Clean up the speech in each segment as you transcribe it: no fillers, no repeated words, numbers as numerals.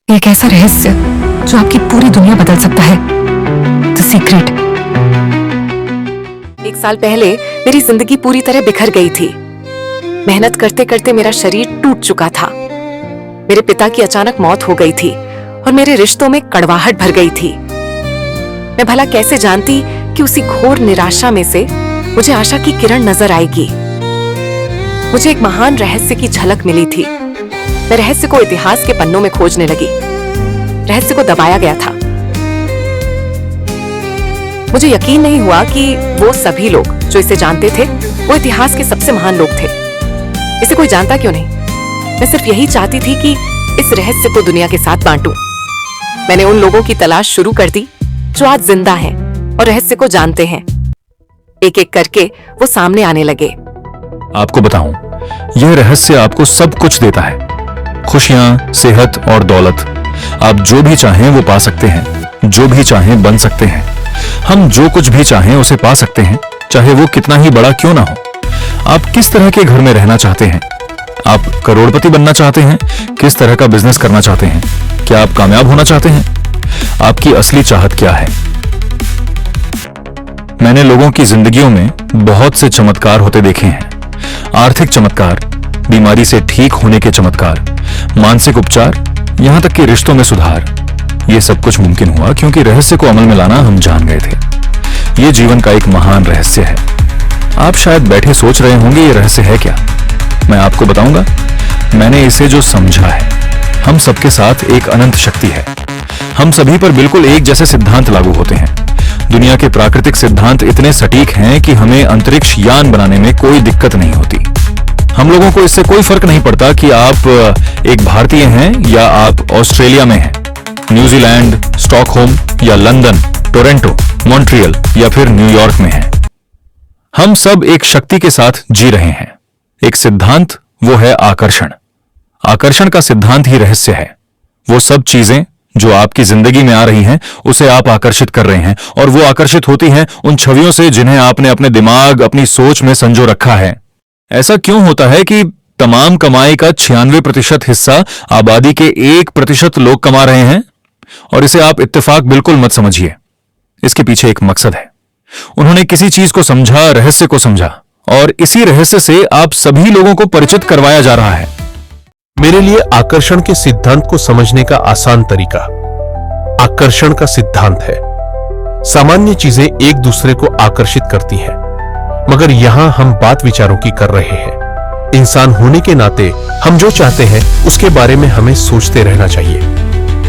एक ऐसा रहस्य जो आपकी पूरी दुनिया बदल सकता है। The secret. 1 साल पहले मेरी जिंदगी पूरी तरह बिखर गई थी। मेहनत करते करते मेरा शरीर टूट चुका था। मेरे पिता की अचानक मौत हो गई थी और मेरे रिश्तों में कड़वाहट भर गई थी। मैं भला कैसे जानती कि उसी घोर निराशा में से मुझे आशा की किरण नजर आएगी। मुझे एक महान रहस्य की झलक मिली थी। मैं रहस्य को इतिहास के पन्नों में खोजने लगी। रहस्य को दबाया गया था। मुझे यकीन नहीं हुआ कि वो सभी लोग जो इसे जानते थे वो इतिहास के सबसे महान लोग थे। इसे कोई जानता क्यों नहीं? मैं सिर्फ यही चाहती थी कि इस रहस्य को दुनिया के साथ बांटूं। मैंने उन लोगों की तलाश शुरू कर दी जो आज जिंदा हैं और रहस्य को जानते हैं। एक एक करके वो सामने आने लगे। आपको बताऊं, यह रहस्य आपको सब कुछ देता है। खुशियां, सेहत और दौलत। आप जो भी चाहें वो पा सकते हैं, जो भी चाहें बन सकते हैं। हम जो कुछ भी चाहें उसे पा सकते हैं, चाहे वो कितना ही बड़ा क्यों ना हो। आप किस तरह के घर में रहना चाहते हैं? आप करोड़पति बनना चाहते हैं? किस तरह का बिजनेस करना चाहते हैं? क्या आप कामयाब होना चाहते हैं? आपकी असली चाहत क्या है? मैंने लोगों की जिंदगियों में बहुत से चमत्कार होते देखे हैं। आर्थिक चमत्कार, बीमारी से ठीक होने के चमत्कार, मानसिक उपचार, यहां तक कि रिश्तों में सुधार। यह सब कुछ मुमकिन हुआ क्योंकि रहस्य को अमल में लाना हम जान गए थे। यह जीवन का एक महान रहस्य है। आप शायद बैठे सोच रहे होंगे ये रहस्य है क्या? मैं आपको बताऊंगा। मैंने इसे जो समझा है, हम सबके साथ एक अनंत शक्ति है। हम सभी पर बिल्कुल एक जैसे सिद्धांत लागू होते हैं। दुनिया के प्राकृतिक सिद्धांत इतने सटीक हैं कि हमें अंतरिक्ष यान बनाने में कोई दिक्कत नहीं होती। हम लोगों को इससे कोई फर्क नहीं पड़ता कि आप एक भारतीय हैं या आप ऑस्ट्रेलिया में हैं, न्यूजीलैंड, स्टॉकहोम या लंदन, टोरंटो, मॉन्ट्रियल या फिर न्यूयॉर्क में हैं। हम सब एक शक्ति के साथ जी रहे हैं। एक सिद्धांत, वो है आकर्षण। आकर्षण का सिद्धांत ही रहस्य है। वो सब चीजें जो आपकी जिंदगी में आ रही हैं, उसे आप आकर्षित कर रहे हैं और वो आकर्षित होती हैं उन छवियों से जिन्हें आपने अपने दिमाग, अपनी सोच में संजो रखा है। ऐसा क्यों होता है कि तमाम कमाई का 96% हिस्सा आबादी के 1% लोग कमा रहे हैं? और इसे आप इत्तेफाक बिल्कुल मत समझिए। इसके पीछे एक मकसद है। उन्होंने किसी चीज को समझा, रहस्य को समझा, और इसी रहस्य से आप सभी लोगों को परिचित करवाया जा रहा है। मेरे लिए आकर्षण के सिद्धांत को समझने का आसान तरीका आकर्षण का सिद्धांत है। सामान्य चीजें एक दूसरे को आकर्षित करती हैं, मगर यहां हम बात विचारों की कर रहे हैं। इंसान होने के नाते हम जो चाहते हैं उसके बारे में हमें सोचते रहना चाहिए।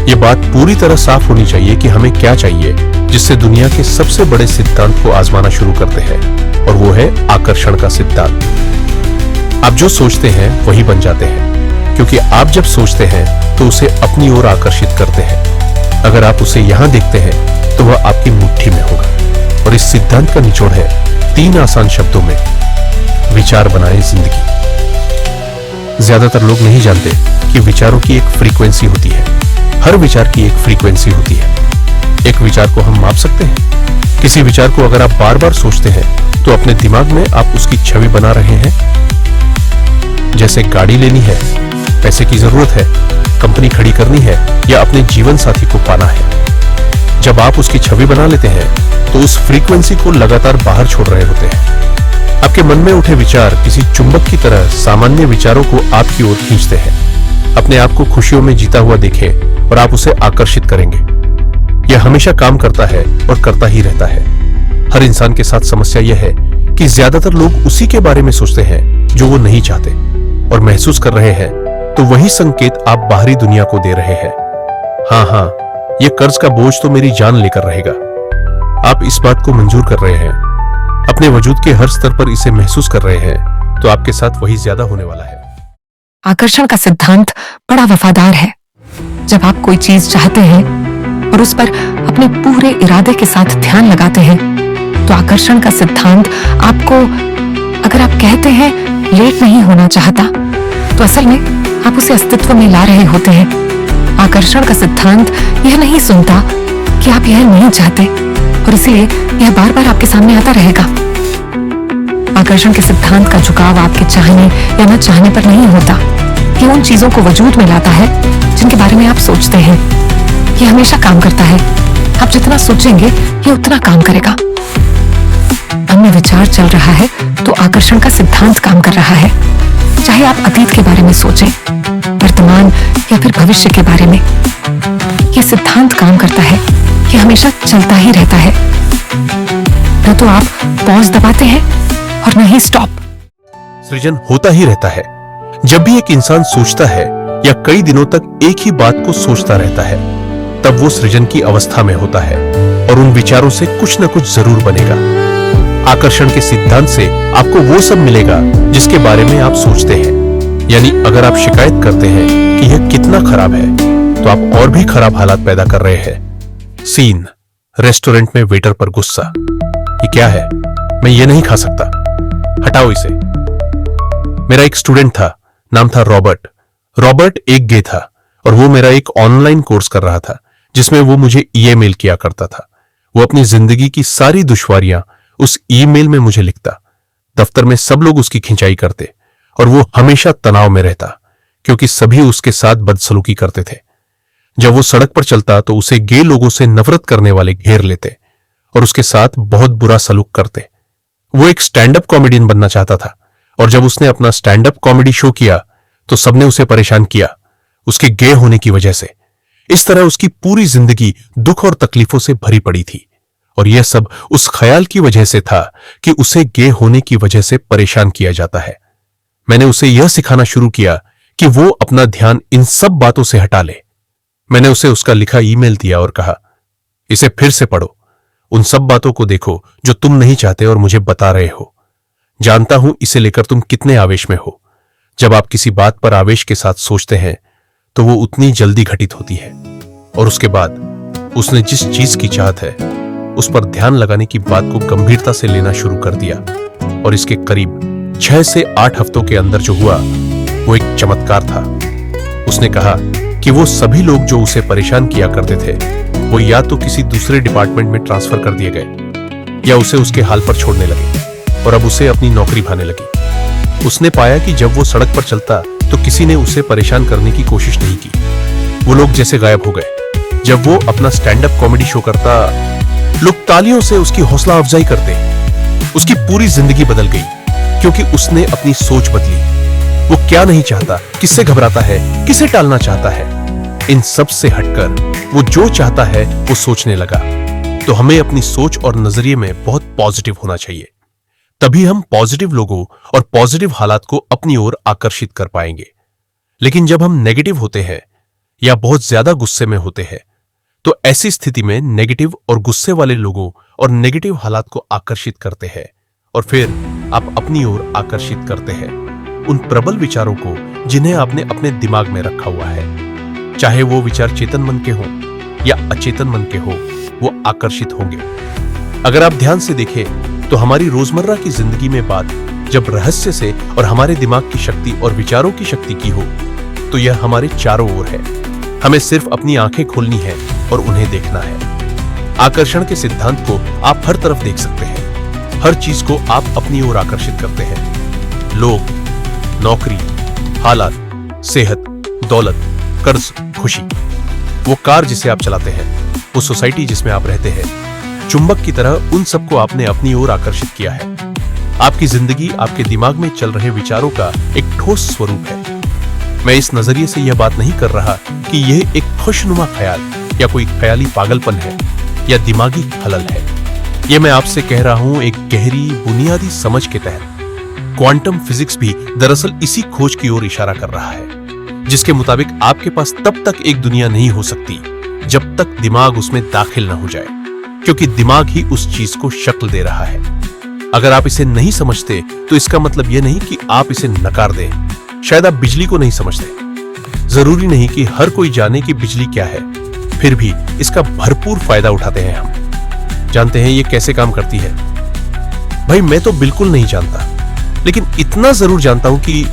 यह बात पूरी तरह साफ होनी चाहिए कि हमें क्या चाहिए, जिससे दुनिया के सबसे बड़े सिद्धांत को आजमाना शुरू करते हैं, और वो है आकर्षण का सिद्धांत। आप जो सोचते हैं वही बन जाते हैं, क्योंकि आप जब सोचते हैं तो उसे अपनी ओर आकर्षित करते हैं। अगर आप उसे यहां देखते हैं तो वह आपकी मुट्ठी में होगा। और इस सिद्धांत का निचोड़ है 3 आसान शब्दों में: विचार बनाए जिंदगी। ज्यादातर लोग नहीं जानते कि विचारों की एक फ्रीक्वेंसी होती है। हर विचार की एक फ्रीक्वेंसी होती है। एक विचार को हम माप सकते हैं। किसी विचार को अगर आप बार बार सोचते हैं तो अपने दिमाग में आप उसकी छवि बना रहे हैं। जैसे गाड़ी लेनी है, पैसे की जरूरत है, कंपनी खड़ी करनी है या अपने जीवन साथी को पाना है। जब आप उसकी छवि बना लेते हैं तो उस फ्रीक्वेंसी को लगातार बाहर छोड़ रहे होते हैं। आपके मन में उठे विचार किसी चुंबक की तरह सामान्य विचारों को आपकी ओर खींचते हैं। अपने आप को खुशियों में जीता हुआ देखें और आप उसे आकर्षित करेंगे। यह हमेशा काम करता है और करता ही रहता है। हर इंसान के साथ समस्या यह है कि ज्यादातर लोग उसी के बारे में सोचते हैं जो वो नहीं चाहते और महसूस कर रहे हैं, तो वही संकेत आप बाहरी दुनिया को दे रहे हैं। हाँ, ये कर्ज का बोझ तो मेरी जान लेकर रहेगा। आप इस बात को मंजूर कर रहे हैं, अपने वजूद के हर स्तर पर इसे महसूस कर रहे हैं, तो आपके साथ वही ज्यादा होने वाला है। आकर्षण का सिद्धांत बड़ा वफादार है। जब आप कोई चीज चाहते हैं और उस पर अपने पूरे इरादे के साथ ध्यान लगाते हैं, तो आकर्षण का सिद्धांत आपको, अगर आप कहते हैं लेट नहीं होना चाहता, तो असल में आप उसे अस्तित्व में ला रहे होते हैं। आकर्षण का सिद्धांत यह नहीं सुनता कि आप यह नहीं चाहते, और इसलिए यह बार बार आपके सामने आता रहेगा। आकर्षण के सिद्धांत का झुकाव आपके चाहने या न चाहने पर नहीं होता। ये उन चीजों को वजूद में लाता है जिनके बारे में आप सोचते हैं। ये हमेशा काम करता है। आप जितना सोचेंगे ये उतना काम करेगा। मन में विचार चल रहा है तो आकर्षण का सिद्धांत काम कर रहा है। चाहे आप अतीत के बारे में सोचें, वर्तमान या फिर भविष्य के बारे में, ये सिद्धांत काम करता है। ये हमेशा चलता ही रहता है। न तो आप पॉज दबाते हैं और न ही स्टॉप। सृजन होता ही रहता है। जब भी एक इंसान सोचता है या कई दिनों तक एक ही बात को सोचता रहता है, तब वो सृजन की अवस्था में होता है और उन विचारों से कुछ न कुछ जरूर बनेगा। आकर्षण के सिद्धांत से आपको वो सब मिलेगा जिसके बारे में आप सोचते हैं। यानी अगर आप शिकायत करते हैं कि यह कितना खराब है, तो आप और भी खराब हालात पैदा कर रहे हैं। सीन, रेस्टोरेंट में वेटर पर गुस्सा। ये क्या है? मैं ये नहीं खा सकता, हटाओ इसे। मेरा एक स्टूडेंट था, नाम था रॉबर्ट। रॉबर्ट एक गे था और वो मेरा एक ऑनलाइन कोर्स कर रहा था जिसमें वो मुझे ईमेल किया करता था। वो अपनी जिंदगी की सारी दुश्वारियां उस ईमेल में मुझे लिखता। दफ्तर में सब लोग उसकी खिंचाई करते और वो हमेशा तनाव में रहता क्योंकि सभी उसके साथ बदसलूकी करते थे। जब वो सड़क पर चलता तो उसे गे लोगों से नफरत करने वाले घेर लेते और उसके साथ बहुत बुरा सलूक करते। वो एक स्टैंड अप कॉमेडियन बनना चाहता था और जब उसने अपना स्टैंड अप कॉमेडी शो किया तो सबने उसे परेशान किया उसके गे होने की वजह से। इस तरह उसकी पूरी जिंदगी दुख और तकलीफों से भरी पड़ी थी और यह सब उस ख्याल की वजह से था कि उसे गे होने की वजह से परेशान किया जाता है। मैंने उसे यह सिखाना शुरू किया कि वो अपना ध्यान इन सब बातों से हटा ले। मैंने उसे उसका लिखा ईमेल दिया और कहा, इसे फिर से पढ़ो, उन सब बातों को देखो जो तुम नहीं चाहते और मुझे बता रहे हो। जानता हूं इसे लेकर तुम कितने आवेश में हो। जब आप किसी बात पर आवेश के साथ सोचते हैं तो वो उतनी जल्दी घटित होती है। और उसके बाद उसने जिस चीज की चाहत है उस पर ध्यान लगाने की बात को गंभीरता से लेना शुरू कर दिया और इसके करीब 6 से 8 हफ्तों के अंदर जो हुआ वो एक चमत्कार था। उसने कहा कि वो सभी लोग जो उसे परेशान किया करते थे वो या तो किसी दूसरे डिपार्टमेंट में ट्रांसफर कर दिए गए या उसे उसके हाल पर छोड़ने लगे और अब उसे अपनी नौकरी भाने लगी। उसने पाया कि जब वो सड़क पर चलता तो किसी ने उसे परेशान करने की कोशिश नहीं की। वो लोग जैसे गायब हो गए। जब वो अपना स्टैंड अप कॉमेडी शो करता, लोग तालियों से उसकी हौसला अफजाई करते। उसकी पूरी जिंदगी बदल गई क्योंकि उसने अपनी सोच बदली। वो क्या नहीं चाहता, किससे घबराता है, किसे टालना चाहता है, इन सब से हटकर वो जो चाहता है वो सोचने लगा। तो हमें अपनी सोच और नजरिए में बहुत पॉजिटिव होना चाहिए, तभी हम पॉजिटिव लोगों और पॉजिटिव हालात को अपनी ओर आकर्षित कर पाएंगे। लेकिन जब हम नेगेटिव होते हैं या बहुत ज्यादा गुस्से में होते हैं तो ऐसी स्थिति में नेगेटिव और गुस्से वाले लोगों और नेगेटिव हालात को आकर्षित करते हैं और फिर आप अपनी ओर आकर्षित करते हैं उन प्रबल विचारों को जिन्हें आपने अपने दिमाग में रखा हुआ है। चाहे वो विचार चेतन मन के हों या अचेतन मन के हो, वो आकर्षित होंगे। अगर आप ध्यान से देखें तो हमारी रोजमर्रा की जिंदगी में बात जब रहस्य से और हमारे दिमाग की शक्ति और विचारों की शक्ति की हो तो यह हमारे चारों ओर है। हमें सिर्फ अपनी आंखें खोलनी है और उन्हें देखना है। आकर्षण के सिद्धांत को आप हर तरफ देख सकते हैं। हर चीज को आप अपनी ओर आकर्षित करते हैं। लोग, नौकरी, हालात, सेहत, दौलत, कर्ज, खुशी। वो कार जिसे आप चलाते हैं, वो सोसाइटी जिसमें आप रहते हैं, चुंबक की तरह उन सबको आपने अपनी ओर आकर्षित किया है। आपकी जिंदगी आपके दिमाग में चल रहे विचारों का एक ठोस स्वरूप है। मैं इस नजरिए से यह बात नहीं कर रहा कि यह एक खुशनुमा ख्याल या कोई ख्याली पागलपन है या दिमागी खलल है। यह मैं आपसे कह रहा हूं एक गहरी बुनियादी समझ के तहत। क्वांटम फिजिक्स भी दरअसल इसी खोज की ओर इशारा कर रहा है, जिसके मुताबिक आपके पास तब तक एक दुनिया नहीं हो सकती जब तक दिमाग उसमें दाखिल न हो जाए, क्योंकि दिमाग ही उस चीज को शक्ल दे रहा है। अगर आप इसे नहीं समझते तो इसका मतलब यह नहीं कि आप इसे नकार दें। शायद आप बिजली को नहीं समझते। जरूरी नहीं कि हर कोई जाने कि बिजली क्या है, फिर भी इसका भरपूर फायदा उठाते हैं हम। जानते हैं ये कैसे काम करती है? भाई मैं तो बिल्कुल नहीं जानता, लेकिन इतना जरूर जानता हूं कि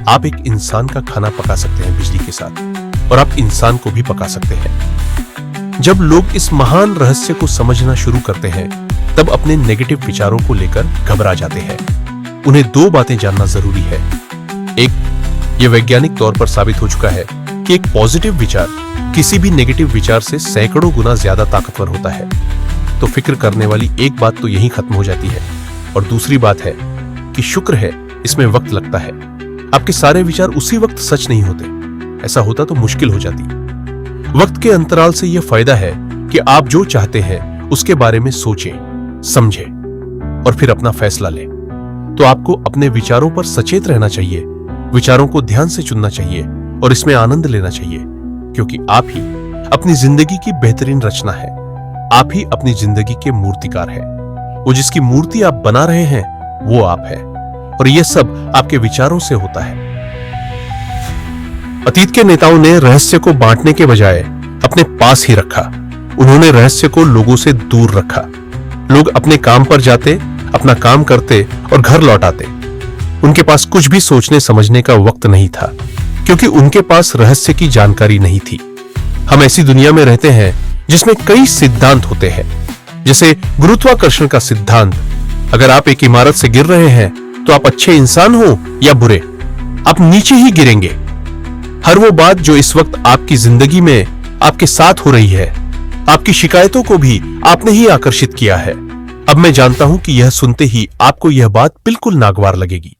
आप एक इंसान का खाना पका सकते हैं बिजली के साथ, और आप इंसान को भी पका सकते हैं। जब लोग इस महान रहस्य को समझना शुरू करते हैं तब अपने नेगेटिव विचारों को लेकर घबरा जाते हैं। उन्हें 2 बातें जानना जरूरी है। एक, यह वैज्ञानिक तौर पर साबित हो चुका है कि एक पॉजिटिव विचार किसी भी नेगेटिव विचार से सैकड़ों गुना ज्यादा ताकतवर होता है। तो फिक्र करने वाली एक बात तो यहीं खत्म हो जाती है, और दूसरी बात है कि शुक्र है इसमें वक्त लगता है। आपके सारे विचार उसी वक्त सच नहीं होते, ऐसा होता तो मुश्किल हो जाती। वक्त के अंतराल से यह फायदा है कि आप जो चाहते हैं उसके बारे में सोचें, समझें और फिर अपना फैसला लें। तो आपको अपने विचारों पर सचेत रहना चाहिए, विचारों को ध्यान से चुनना चाहिए और इसमें आनंद लेना चाहिए, क्योंकि आप ही अपनी जिंदगी की बेहतरीन रचना है। आप ही अपनी जिंदगी के मूर्तिकार हैं। वो जिसकी मूर्ति आप बना रहे हैं वो आप है, और यह सब आपके विचारों से होता है। अतीत के नेताओं ने रहस्य को बांटने के बजाय अपने पास ही रखा। उन्होंने रहस्य को लोगों से दूर रखा। लोग अपने काम पर जाते, अपना काम करते और घर लौट आते। उनके पास कुछ भी सोचने समझने का वक्त नहीं था, क्योंकि उनके पास रहस्य की जानकारी नहीं थी। हम ऐसी दुनिया में रहते हैं जिसमें कई सिद्धांत होते हैं, जैसे गुरुत्वाकर्षण का सिद्धांत। अगर आप एक इमारत से गिर रहे हैं तो आप अच्छे इंसान हो या बुरे, आप नीचे ही गिरेंगे। हर वो बात जो इस वक्त आपकी जिंदगी में आपके साथ हो रही है, आपकी शिकायतों को भी आपने ही आकर्षित किया है। अब मैं जानता हूं कि यह सुनते ही आपको यह बात बिल्कुल नागवार लगेगी।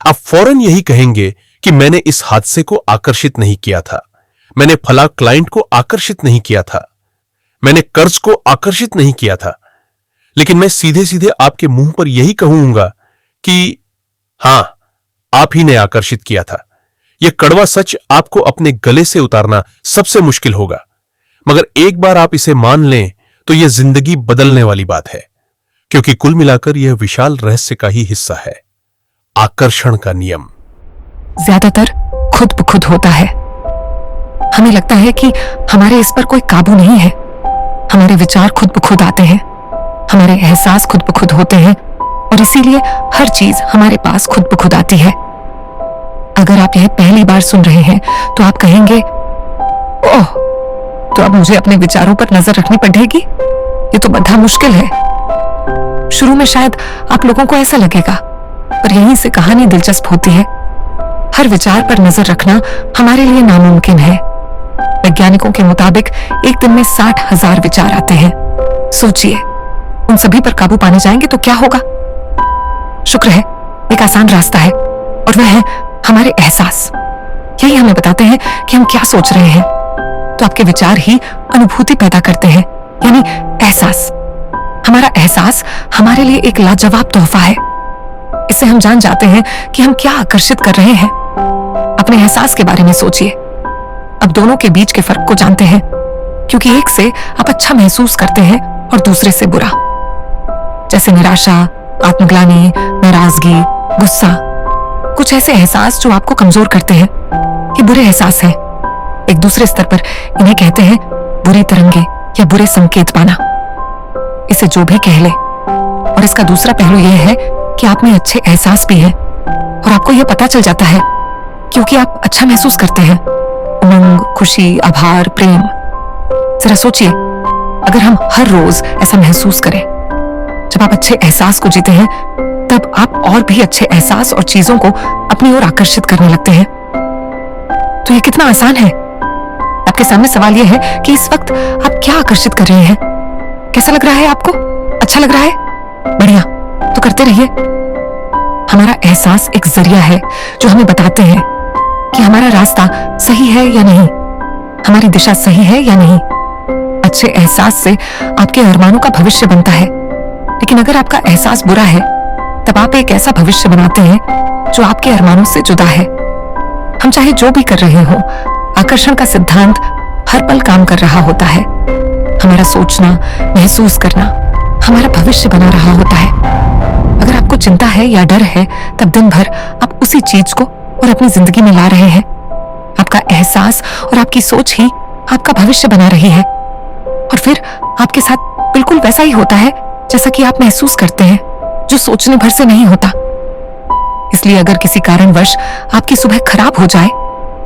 आप फौरन यही कहेंगे कि मैंने इस हादसे को आकर्षित नहीं किया था, मैंने फला क्लाइंट को आकर्षित नहीं किया था, मैंने कर्ज को आकर्षित नहीं किया था। लेकिन मैं सीधे सीधे आपके मुंह पर यही कहूंगा कि हां, आप ही ने आकर्षित किया था। यह कड़वा सच आपको अपने गले से उतारना सबसे मुश्किल होगा, मगर एक बार आप इसे मान लें तो यह जिंदगी बदलने वाली बात है, क्योंकि कुल मिलाकर यह विशाल रहस्य का ही हिस्सा है, आकर्षण का नियम। ज्यादातर खुद ब खुद होता है। हमें लगता है कि हमारे इस पर कोई काबू नहीं है। हमारे विचार खुद ब खुद आते हैं, हमारे एहसास खुद ब खुद होते हैं, और इसीलिए हर चीज हमारे पास खुद ब खुद आती है। अगर आप यह पहली बार सुन रहे हैं तो आप कहेंगे, ओह, तो अब मुझे अपने विचारों पर नजर रखनी पड़ेगी? ये तो बड़ा मुश्किल है। शुरू में शायद आप लोगों को ऐसा लगेगा, पर यहीं से कहानी दिलचस्प होती है। हर विचार पर नजर रखना हमारे लिए नामुमकिन है। वैज्ञानिकों के मुताबिक एक दिन में 60,000 विचार आते हैं। सोचिए, उन सभी पर काबू पाने जाएंगे तो क्या होगा? शुक्र है एक आसान रास्ता है, और वह है हमारे एहसास। यही हमें बताते हैं कि हम क्या सोच रहे हैं। तो आपके विचार ही अनुभूति पैदा करते हैं, यानी एहसास। हमारा एहसास हमारे लिए एक लाजवाब तोहफा है। इससे हम जान जाते हैं कि हम क्या आकर्षित कर रहे हैं। अपने एहसास के बारे में सोचिए। अब दोनों के बीच के फर्क को जानते हैं, क्योंकि एक से आप अच्छा महसूस करते हैं और दूसरे से बुरा। जैसे निराशा, आत्मग्लानि, नाराजगी, गुस्सा, कुछ ऐसे एहसास जो आपको कमजोर करते हैं, ये बुरे एहसास हैं। एक दूसरे स्तर पर इन्हें कहते हैं बुरी तरंगे या बुरे संकेत पाना। इसे जो भी कह ले। और इसका दूसरा पहलू यह है कि आप में अच्छे एहसास भी हैं, और आपको यह पता चल जाता है क्योंकि आप अच्छा महसूस करते हैं। उमंग, खुशी, आभार, प्रेम। जरा सोचिए, अगर हम हर रोज ऐसा महसूस करें, जब आप अच्छे एहसास को जीते हैं, तब आप और भी अच्छे एहसास और चीजों को अपनी ओर आकर्षित करने लगते हैं। तो ये कितना आसान है। आपके सामने सवाल यह है कि इस वक्त आप क्या आकर्षित कर रहे हैं? कैसा लग रहा है आपको? अच्छा लग रहा है? बढ़िया, तो करते रहिए। हमारा एहसास एक जरिया है जो हमें बताते हैं कि हमारा रास्ता सही है या नहीं, हमारी दिशा सही है या नहीं। अच्छे एहसास से आपके अरमानों का भविष्य बनता है, लेकिन अगर आपका एहसास बुरा है, तब आप एक ऐसा भविष्य बनाते हैं जो आपके अरमानों से जुदा है। हम चाहे जो भी कर रहे हो, आकर्षण का सिद्धांत हर पल काम कर रहा होता है। हमारा सोचना, महसूस करना हमारा भविष्य बना रहा होता है। अगर आपको चिंता है या डर है, तब दिन भर आप उसी चीज को और अपनी जिंदगी में ला रहे हैं। आपका एहसास और आपकी सोच ही आपका भविष्य बना रही है, और फिर आपके साथ बिल्कुल वैसा ही होता है जैसा कि आप महसूस करते हैं, जो सोचने भर से नहीं होता। इसलिए अगर किसी कारणवश आपकी सुबह खराब हो जाए,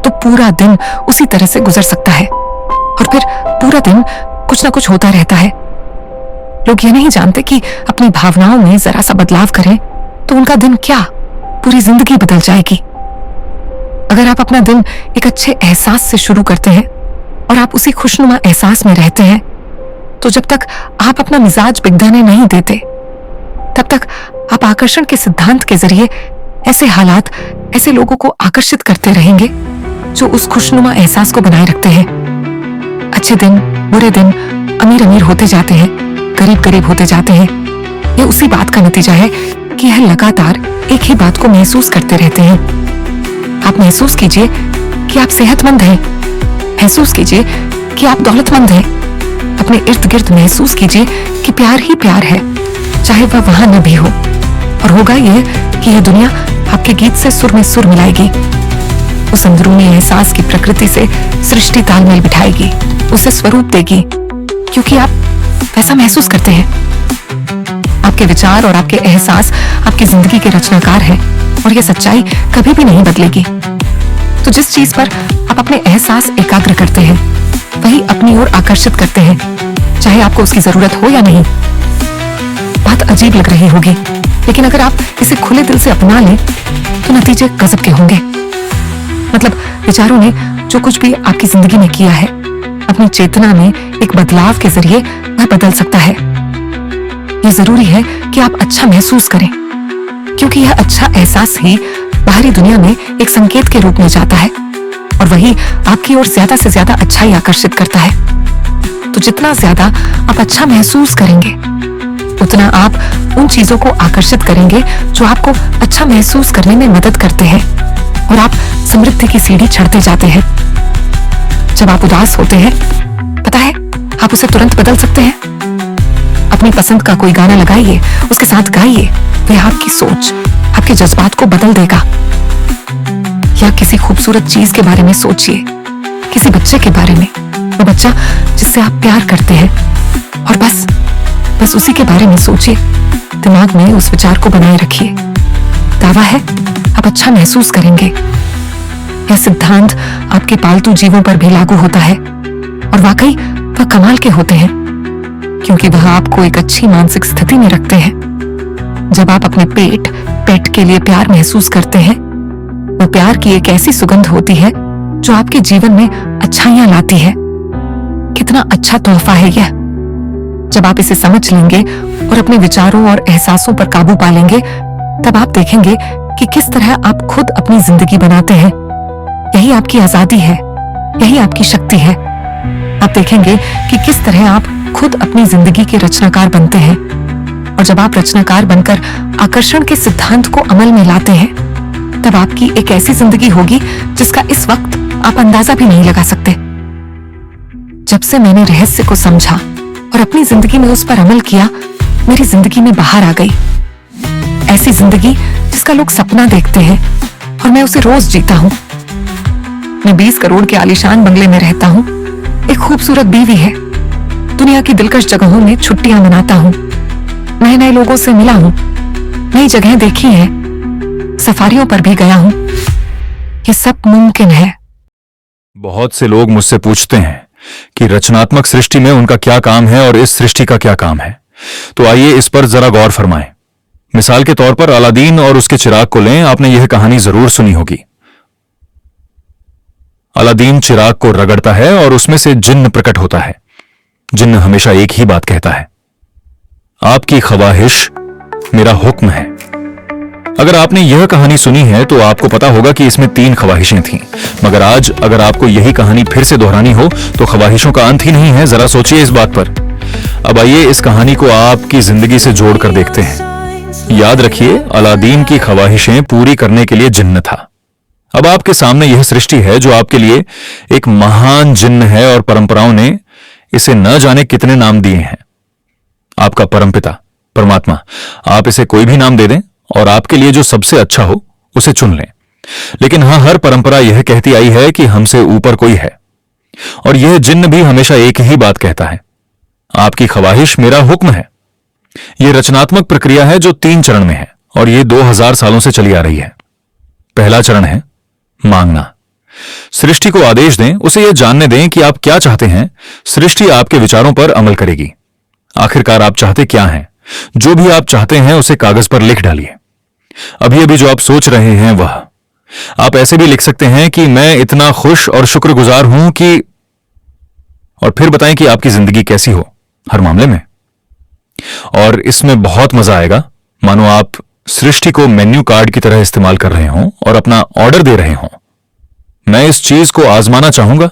तो पूरा दिन उसी तरह से गुजर सकता है, और फिर पूरा दिन कुछ ना कुछ होता रहता है। लोग ये नहीं जानते कि अपनी भावनाओं में जरा सा बदलाव करें तो उनका दिन क्या, पूरी जिंदगी बदल जाएगी। अगर आप अपना दिन एक अच्छे एहसास से शुरू करते हैं और आप उसी खुशनुमा एहसास में रहते हैं, तो जब तक आप अपना मिजाज बिगड़ने नहीं देते, तब तक आप आकर्षण के सिद्धांत के जरिए ऐसे हालात, ऐसे लोगों को आकर्षित करते रहेंगे जो उस खुशनुमा एहसास को बनाए रखते हैं। अच्छे दिन, बुरे दिन, अमीर अमीर होते जाते हैं, गरीब गरीब होते जाते हैं। यह उसी बात का नतीजा है कि यह लगातार एक ही बात को महसूस करते रहते हैं। आप महसूस कीजिए कि आप सेहतमंद हैं, महसूस कीजिए कि आप दौलतमंद हैं, अपने इर्द गिर्द महसूस कीजिए कि प्यार ही प्यार है, चाहे वह वहां न भी हो। और होगा यह कि यह दुनिया आपके गीत से सुर में सुर मिलाएगी, उस अंदरूनी एहसास की प्रकृति से सृष्टि तालमेल बिठाएगी, उसे स्वरूप देगी, क्योंकि आप वैसा महसूस करते हैं। आपके विचार और आपके एहसास आपकी जिंदगी के रचनाकार हैं और यह सच्चाई कभी भी नहीं बदलेगी। तो जिस चीज पर आप अपने एहसास एकाग्र करते हैं, वही अपनी ओर आकर्षित करते हैं, चाहे आपको उसकी जरूरत हो या नहीं। बात अजीब लग रही होगी, लेकिन अगर आप इसे खुले दिल से अपना लें तो नतीजे गजब के होंगे। मतलब विचारों ने जो कुछ भी आपकी जिंदगी में किया है, अपनी चेतना में एक बदलाव के जरिए वह बदल सकता है। यह जरूरी है कि आप अच्छा महसूस करें, क्योंकि यह अच्छा एहसास ही बाहरी दुनिया में एक संकेत के रूप में जाता है और वही आपकी ओर ज्यादा से ज्यादा अच्छाई आकर्षित करता है। तो जितना ज्यादा आप अच्छा महसूस करेंगे, उतना आप उन चीजों को आकर्षित करेंगे जो आपको अच्छा महसूस करने में मदद करते हैं और आप समृद्धि की सीढ़ी चढ़ते जाते हैं। जब आप उदास होते हैं, पता है, आप उसे तुरंत बदल सकते हैं। अपनी पसंद का कोई गाना लगाइए, उसके साथ गाइए, वह आपकी सोच, आपके जज्बात को बदल देगा। या किसी खूबसूरत चीज के बारे में सोचिए, किसी बच्चे के बारे में, वो बच्चा जिससे आप प्यार करते हैं, और बस उसी के बारे में सोचिए। दिमाग में उस विचार को बनाए रखिए। दावा है आप अच्छा महसूस करेंगे। यह सिद्धांत आपके पालतू जीवों पर भी लागू होता है और वाकई वह कमाल के होते हैं, क्योंकि वह आपको एक अच्छी मानसिक स्थिति में रखते हैं। जब आप अपने पेट के लिए प्यार महसूस करते हैं, वो प्यार की एक ऐसी सुगंध होती है जो आपके जीवन में अच्छाइयां लाती है। कितना अच्छा तोहफा है यह। जब आप इसे समझ लेंगे और अपने विचारों और एहसासों पर काबू पा लेंगे, तब आप देखेंगे कि किस तरह आप खुद अपनी जिंदगी बनाते हैं। यही आपकी आजादी है, यही आपकी शक्ति है। आप देखेंगे कि किस तरह आप खुद अपनी जिंदगी के रचनाकार बनते हैं। और जब आप रचनाकार बनकर आकर्षण के सिद्धांत को अमल में लाते हैं, तब आपकी एक ऐसी जिंदगी होगी जिसका इस वक्त आप अंदाजा भी नहीं लगा सकते। जब से मैंने रहस्य को समझा और अपनी जिंदगी में उस पर अमल किया, मेरी जिंदगी में बाहर आ गई ऐसी जिंदगी जिसका लोग सपना देखते हैं और मैं उसे रोज जीता हूं। मैं 20 करोड़ के आलीशान बंगले में रहता हूं, एक खूबसूरत बीवी है, दुनिया की दिलकश जगहों में छुट्टियां मनाता हूं, नए नए लोगों से मिला हूं, नई जगहें देखी हैं, सफारियों पर भी गया हूं। ये सब मुमकिन है। बहुत से लोग मुझसे पूछते हैं कि रचनात्मक सृष्टि में उनका क्या काम है और इस सृष्टि का क्या काम है। तो आइए इस पर जरा गौर फरमाएं। मिसाल के तौर पर अलादीन और उसके चिराग को लें। आपने यह कहानी जरूर सुनी होगी। अलादीन चिराग को रगड़ता है और उसमें से जिन्न प्रकट होता है। जिन्न हमेशा एक ही बात कहता है, आपकी ख्वाहिश मेरा हुक्म है। अगर आपने यह कहानी सुनी है तो आपको पता होगा कि इसमें 3 ख्वाहिशें थीं। मगर आज अगर आपको यही कहानी फिर से दोहरानी हो तो ख्वाहिशों का अंत ही नहीं है। जरा सोचिए इस बात पर। अब आइए इस कहानी को आपकी जिंदगी से जोड़कर देखते हैं। याद रखिए, अलादीन की ख्वाहिशें पूरी करने के लिए जिन्न था। अब आपके सामने यह सृष्टि है जो आपके लिए एक महान जिन्न है और परंपराओं ने इसे न जाने कितने नाम दिए हैं। आपका परमपिता परमात्मा, आप इसे कोई भी नाम दे दें और आपके लिए जो सबसे अच्छा हो उसे चुन लें। लेकिन हां, हर परंपरा यह कहती आई है कि हमसे ऊपर कोई है, और यह जिन्न भी हमेशा एक ही बात कहता है, आपकी ख्वाहिश मेरा हुक्म है। यह रचनात्मक प्रक्रिया है जो 3 चरण में है और यह 2000 सालों से चली आ रही है। पहला चरण है मांगना। सृष्टि को आदेश दें, उसे यह जानने दें कि आप क्या चाहते हैं। सृष्टि आपके विचारों पर अमल करेगी। आखिरकार आप चाहते क्या हैं? जो भी आप चाहते हैं उसे कागज पर लिख डालिए। अभी अभी जो आप सोच रहे हैं वह, आप ऐसे भी लिख सकते हैं कि मैं इतना खुश और शुक्रगुजार हूं कि, और फिर बताएं कि आपकी जिंदगी कैसी हो हर मामले में। और इसमें बहुत मजा आएगा, मानो आप सृष्टि को मेन्यू कार्ड की तरह इस्तेमाल कर रहे हों और अपना ऑर्डर दे रहे हों। मैं इस चीज को आजमाना चाहूंगा,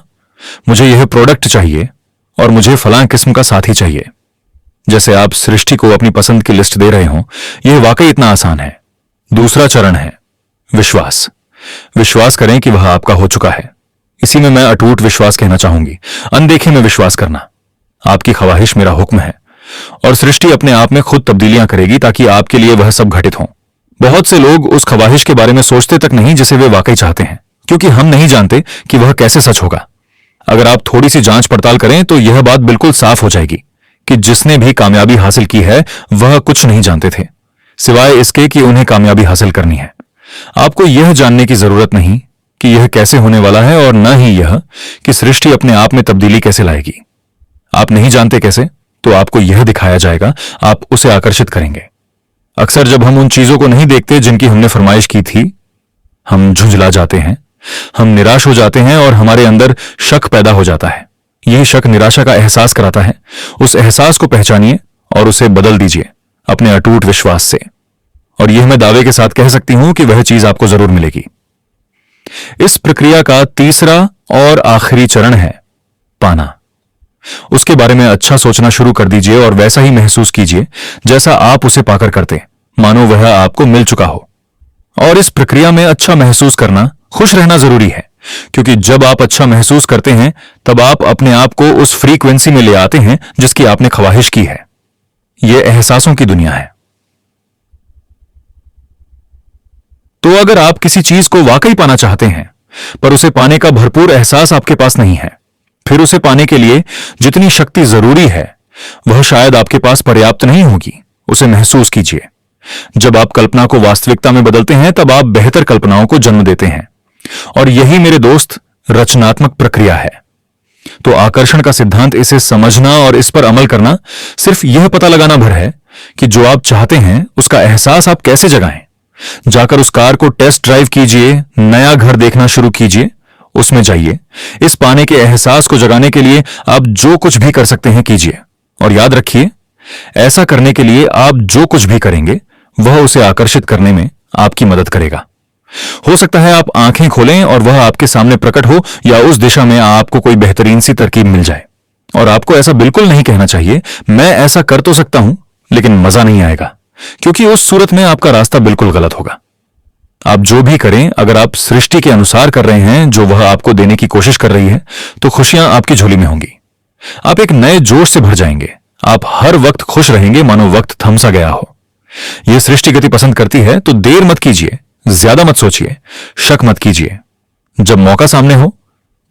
मुझे यह प्रोडक्ट चाहिए और मुझे फलां किस्म का साथी चाहिए। जैसे आप सृष्टि को अपनी पसंद की लिस्ट दे रहे हों। यह वाकई इतना आसान है। दूसरा चरण है विश्वास। विश्वास करें कि वह आपका हो चुका है। इसी में मैं अटूट विश्वास कहना चाहूंगी। अनदेखे में विश्वास करना। आपकी ख्वाहिश मेरा हुक्म है और सृष्टि अपने आप में खुद तब्दीलियां करेगी ताकि आपके लिए वह सब घटित हो। बहुत से लोग उस ख्वाहिश के बारे में सोचते तक नहीं जिसे वे वाकई चाहते हैं, क्योंकि हम नहीं जानते कि वह कैसे सच होगा। अगर आप थोड़ी सी जांच पड़ताल करें तो यह बात बिल्कुल साफ हो जाएगी कि जिसने भी कामयाबी हासिल की है वह कुछ नहीं जानते थे सिवाय इसके कि उन्हें कामयाबी हासिल करनी है। आपको यह जानने की जरूरत नहीं कि यह कैसे होने वाला है और न ही यह कि सृष्टि अपने आप में तब्दीली कैसे लाएगी। आप नहीं जानते कैसे, तो आपको यह दिखाया जाएगा, आप उसे आकर्षित करेंगे। अक्सर जब हम उन चीजों को नहीं देखते जिनकी हमने फरमाइश की थी, हम झुंझला जाते हैं, हम निराश हो जाते हैं और हमारे अंदर शक पैदा हो जाता है। यह शक निराशा का एहसास कराता है। उस एहसास को पहचानिए और उसे बदल दीजिए अपने अटूट विश्वास से। और यह मैं दावे के साथ कह सकती हूं कि वह चीज आपको जरूर मिलेगी। इस प्रक्रिया का तीसरा और आखिरी चरण है पाना। उसके बारे में अच्छा सोचना शुरू कर दीजिए और वैसा ही महसूस कीजिए जैसा आप उसे पाकर करते, मानो वह आपको मिल चुका हो। और इस प्रक्रिया में अच्छा महसूस करना, खुश रहना जरूरी है, क्योंकि जब आप अच्छा महसूस करते हैं तब आप अपने आप को उस फ्रीक्वेंसी में ले आते हैं जिसकी आपने ख्वाहिश की है। यह एहसासों की दुनिया है। तो अगर आप किसी चीज को वाकई पाना चाहते हैं पर उसे पाने का भरपूर एहसास आपके पास नहीं है, फिर उसे पाने के लिए जितनी शक्ति जरूरी है वह शायद आपके पास पर्याप्त नहीं होगी। उसे महसूस कीजिए। जब आप कल्पना को वास्तविकता में बदलते हैं तब आप बेहतर कल्पनाओं को जन्म देते हैं। और यही मेरे दोस्त रचनात्मक प्रक्रिया है। तो आकर्षण का सिद्धांत, इसे समझना और इस पर अमल करना सिर्फ यह पता लगाना भर है कि जो आप चाहते हैं उसका एहसास आप कैसे जगाएं। जाकर उस कार को टेस्ट ड्राइव कीजिए, नया घर देखना शुरू कीजिए, उसमें जाइए। इस पाने के एहसास को जगाने के लिए आप जो कुछ भी कर सकते हैं कीजिए। और याद रखिए, ऐसा करने के लिए आप जो कुछ भी करेंगे वह उसे आकर्षित करने में आपकी मदद करेगा। हो सकता है आप आंखें खोलें और वह आपके सामने प्रकट हो, या उस दिशा में आपको कोई बेहतरीन सी तरकीब मिल जाए। और आपको ऐसा बिल्कुल नहीं कहना चाहिए, मैं ऐसा कर तो सकता हूं लेकिन मजा नहीं आएगा, क्योंकि उस सूरत में आपका रास्ता बिल्कुल गलत होगा। आप जो भी करें, अगर आप सृष्टि के अनुसार कर रहे हैं जो वह आपको देने की कोशिश कर रही है, तो खुशियां आपकी झोली में होंगी। आप एक नए जोश से भर जाएंगे। आप हर वक्त खुश रहेंगे मानो वक्त थम सा गया हो। यह सृष्टि गति पसंद करती है, तो देर मत कीजिए, ज्यादा मत सोचिए, शक मत कीजिए। जब मौका सामने हो,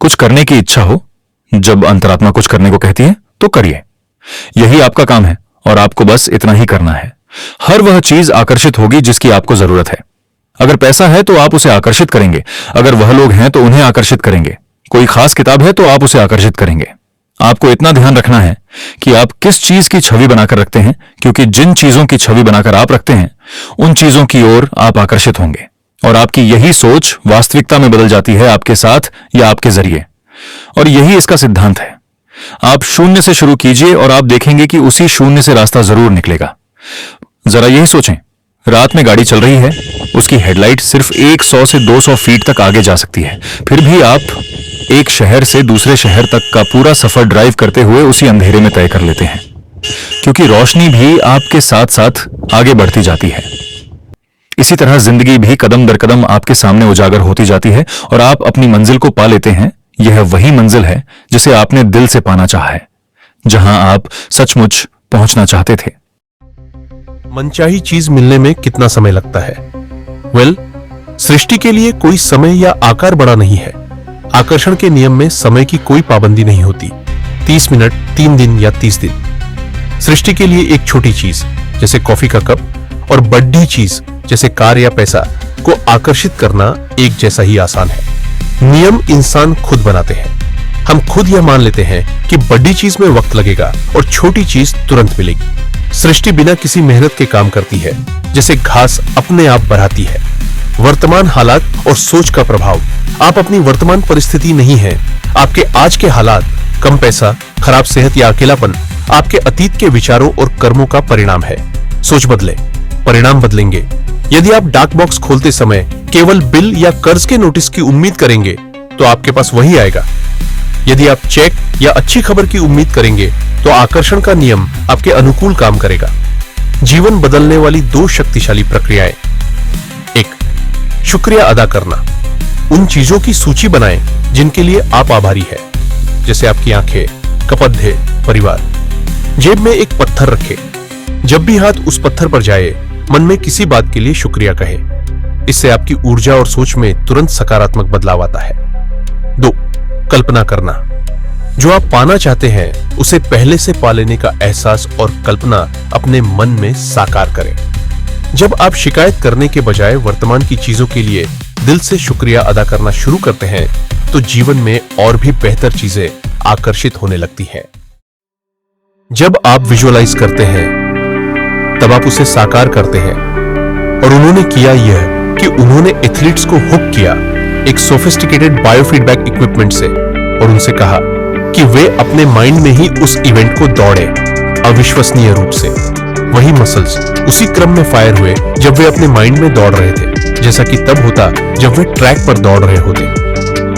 कुछ करने की इच्छा हो, जब अंतरात्मा कुछ करने को कहती है तो करिए। यही आपका काम है और आपको बस इतना ही करना है। हर वह चीज आकर्षित होगी जिसकी आपको जरूरत है। अगर पैसा है तो आप उसे आकर्षित करेंगे। अगर वह लोग हैं तो उन्हें आकर्षित करेंगे। कोई खास किताब है तो आप उसे आकर्षित करेंगे। आपको इतना ध्यान रखना है कि आप किस चीज की छवि बनाकर रखते हैं, क्योंकि जिन चीजों की छवि बनाकर आप रखते हैं उन चीजों की ओर आप आकर्षित होंगे। और आपकी यही सोच वास्तविकता में बदल जाती है, आपके साथ या आपके जरिए। और यही इसका सिद्धांत है। आप शून्य से शुरू कीजिए और आप देखेंगे कि उसी शून्य से रास्ता जरूर निकलेगा। जरा यही सोचें, रात में गाड़ी चल रही है, उसकी हेडलाइट सिर्फ 100 से 200 फीट तक आगे जा सकती है, फिर भी आप एक शहर से दूसरे शहर तक का पूरा सफर ड्राइव करते हुए उसी अंधेरे में तय कर लेते हैं, क्योंकि रोशनी भी आपके साथ साथ आगे बढ़ती जाती है। इसी तरह जिंदगी भी कदम दर कदम आपके सामने उजागर होती जाती है और आप अपनी मंजिल को पा लेते हैं। यह वही मंजिल है जिसे आपने दिल से पाना चाहा है, जहां आप सचमुच पहुंचना चाहते थे। मनचाही चीज मिलने में कितना समय लगता है? वेल, सृष्टि के लिए कोई समय या आकार बड़ा नहीं है। आकर्षण के नियम में समय की कोई पाबंदी नहीं होती। 30 मिनट, 3 दिन या 30 दिन। सृष्टि के लिए एक छोटी चीज जैसे कॉफी का कप और बड़ी चीज जैसे कार या पैसा को आकर्षित करना एक जैसा ही आसान है। नियम इंसान खुद बनाते हैं। हम खुद यह मान लेते हैं कि बड़ी चीज में वक्त लगेगा और छोटी चीज तुरंत मिलेगी। सृष्टि बिना किसी मेहनत के काम करती है, जैसे घास अपने आप बढ़ाती है। वर्तमान हालात और सोच का प्रभाव। आप अपनी वर्तमान परिस्थिति नहीं है। आपके आज के हालात, कम पैसा, खराब सेहत या अकेलापन आपके अतीत के विचारों और कर्मों का परिणाम है। सोच बदले, परिणाम बदलेंगे। यदि आप डाक बॉक्स खोलते समय केवल बिल या कर्ज के नोटिस की उम्मीद करेंगे तो आपके पास वही आएगा। यदि आप चेक या अच्छी खबर की उम्मीद करेंगे तो आकर्षण का नियम आपके अनुकूल काम करेगा। जीवन बदलने वाली 2 शक्तिशाली प्रक्रियाएं। 1. शुक्रिया अदा करना। उन चीजों की सूची बनाएं जिनके लिए आप आभारी हैं, जैसे आपकी आंखें, कपड़े, परिवार। जेब में एक पत्थर रखें। जब भी हाथ उस पत्थर पर जाए, मन में किसी बात के लिए शुक्रिया कहें। इससे आपकी ऊर्जा और सोच में तुरंत सकारात्मक बदलाव आता है। 2. कल्पना करना। जो आप पाना चाहते हैं उसे पहले से पा लेने का एहसास और कल्पना अपने मन में साकार करें। जब आप शिकायत करने के बजाय वर्तमान की चीजों के लिए दिल से शुक्रिया अदा करना शुरू करते हैं तो जीवन में और भी बेहतर चीजें आकर्षित होने लगती हैं। जब आप विजुअलाइज करते हैं तब आप उसे साकार करते हैं। और उन्होंने किया यह कि उन्होंने एथलीट्स को हुक किया एक सोफिस्टिकेटेड बायोफीडबैक इक्विपमेंट से और उनसे कहा कि वे अपने माइंड में ही उस इवेंट को दौड़े, अविश्वसनीय रूप से। वही मसल्स उसी क्रम में फायर हुए जब वे अपने माइंड में दौड़ रहे थे, जैसा कि तब होता जब वे ट्रैक पर दौड़ रहे होते।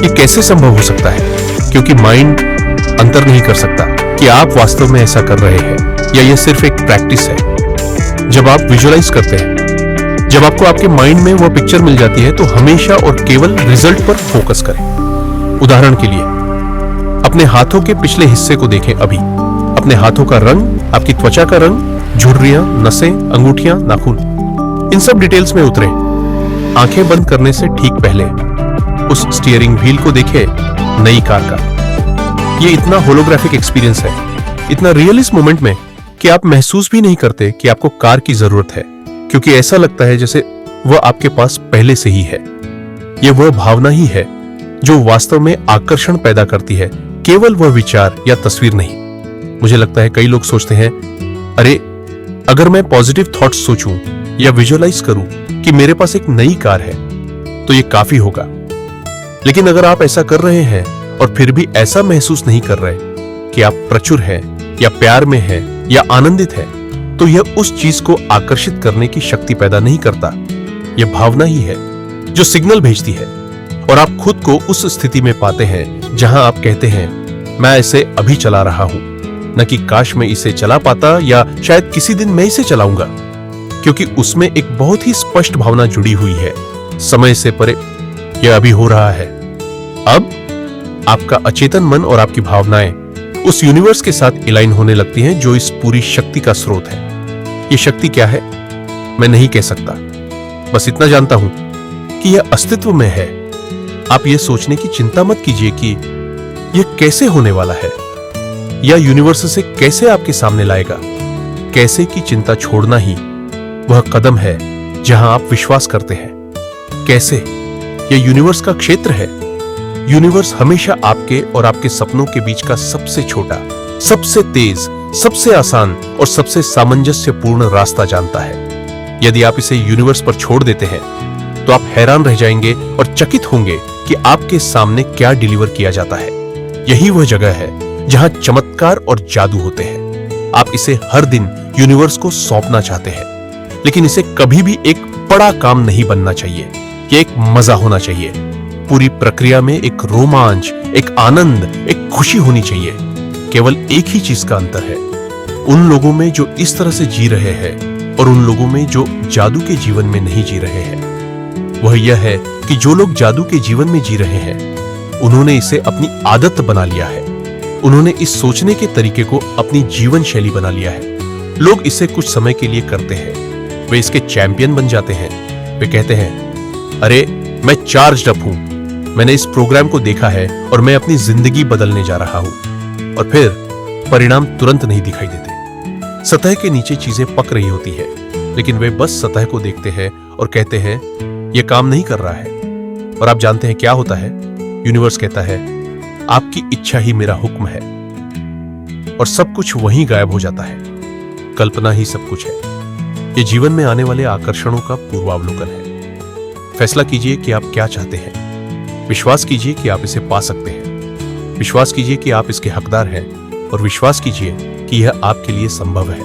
ये कैसे संभव हो सकता है? क्योंकि माइंड अंतर नहीं कर सकता कि आप वास्तव में ऐसा कर रहे हैं या यह सिर्फ एक प्रैक्टिस है। जब आप विजुअलाइज करते हैं, जब आपको आपके माइंड में वह पिक्चर मिल जाती है तो हमेशा और केवल रिजल्ट पर फोकस करें। उदाहरण के लिए अपने हाथों के पिछले हिस्से को देखें। अभी अपने हाथों का रंग, आपकी त्वचा का रंग, झुर्रियां, नसें, अंगूठियां, नाखून, इन सब डिटेल्स में उतरें। आंखें बंद करने से ठीक पहले उस स्टीयरिंग व्हील को देखें, नई कार का। ये इतना होलोग्राफिक एक्सपीरियंस है, इतना रियल इस मोमेंट में कि आप महसूस भी नहीं करते कि आपको कार की जरूरत है, क्योंकि ऐसा लगता है जैसे वह आपके पास पहले से ही है। यह वह भावना ही है जो वास्तव में आकर्षण पैदा करती है, केवल वह विचार या तस्वीर नहीं। मुझे लगता है कई लोग सोचते हैं, अरे अगर मैं पॉजिटिव थॉट्स सोचूं या विजुअलाइज करूं कि मेरे पास एक नई कार है तो यह काफी होगा। लेकिन अगर आप ऐसा कर रहे हैं और फिर भी ऐसा महसूस नहीं कर रहे कि आप प्रचुर हैं या प्यार में हैं या आनंदित हैं, तो यह उस चीज को आकर्षित करने की शक्ति पैदा नहीं करता। यह भावना ही है जो सिग्नल भेजती है और आप खुद को उस स्थिति में पाते हैं जहां आप कहते हैं, मैं इसे अभी चला रहा हूं, न कि काश मैं इसे चला पाता या शायद किसी दिन मैं इसे चलाऊंगा। क्योंकि उसमें एक बहुत ही स्पष्ट भावना जुड़ी हुई है, समय से परे। यह अभी हो रहा है। अब आपका अचेतन मन और आपकी भावनाएं उस यूनिवर्स के साथ इलाइन होने लगती हैं जो इस पूरी शक्ति का स्रोत है। यह शक्ति क्या है मैं नहीं कह सकता, बस इतना जानता हूं कि यह अस्तित्व में है। आप यह सोचने की चिंता मत कीजिए कि यह कैसे होने वाला है या यूनिवर्स से कैसे आपके सामने लाएगा। कैसे की चिंता छोड़ना ही वह कदम है जहां आप विश्वास करते हैं। कैसे यह यूनिवर्स का क्षेत्र है। यूनिवर्स हमेशा आपके और आपके सपनों के बीच का सबसे छोटा, सबसे तेज, सबसे आसान और सबसे सामंजस्यपूर्ण रास्ता जानता है। यदि आप इसे यूनिवर्स पर छोड़ देते हैं तो आप हैरान रह जाएंगे और चकित होंगे कि आपके सामने क्या डिलीवर किया जाता है। यही वह जगह है जहां चमत्कार और जादू होते हैं। आप इसे हर दिन यूनिवर्स को सौंपना चाहते हैं, लेकिन इसे कभी भी एक बड़ा काम नहीं बनना चाहिए। यह एक मजा होना चाहिए। पूरी प्रक्रिया में एक रोमांच, एक आनंद, एक खुशी होनी चाहिए। केवल एक ही चीज का अंतर है उन लोगों में जो इस तरह से जी रहे हैं और उन लोगों में जो जादू के जीवन में नहीं जी रहे हैं। वह यह है कि जो लोग जादू के जीवन में जी रहे हैं उन्होंने इसे अपनी आदत बना लिया है। उन्होंने इस सोचने के तरीके को अपनी जीवन शैली बना लिया है। लोग इसे कुछ समय के लिए करते हैं, वे इसके चैंपियन बन जाते हैं। वे कहते हैं, अरे मैं चार्ज्ड अप हूं, मैंने इस प्रोग्राम को देखा है और मैं अपनी जिंदगी बदलने जा रहा हूं। और फिर परिणाम तुरंत नहीं दिखाई देते। सतह के नीचे चीजें पक रही होती है, लेकिन वे बस सतह को देखते हैं और कहते हैं यह काम नहीं कर रहा है। और आप जानते हैं क्या होता है? यूनिवर्स कहता है आपकी इच्छा ही मेरा हुक्म है, और सब कुछ वहीं गायब हो जाता है। कल्पना ही सब कुछ है। यह जीवन में आने वाले आकर्षणों का पूर्वावलोकन है। फैसला कीजिए कि आप क्या चाहते हैं। विश्वास कीजिए कि आप इसे पा सकते हैं। विश्वास कीजिए कि आप इसके हकदार हैं और विश्वास कीजिए कि यह आपके लिए संभव है।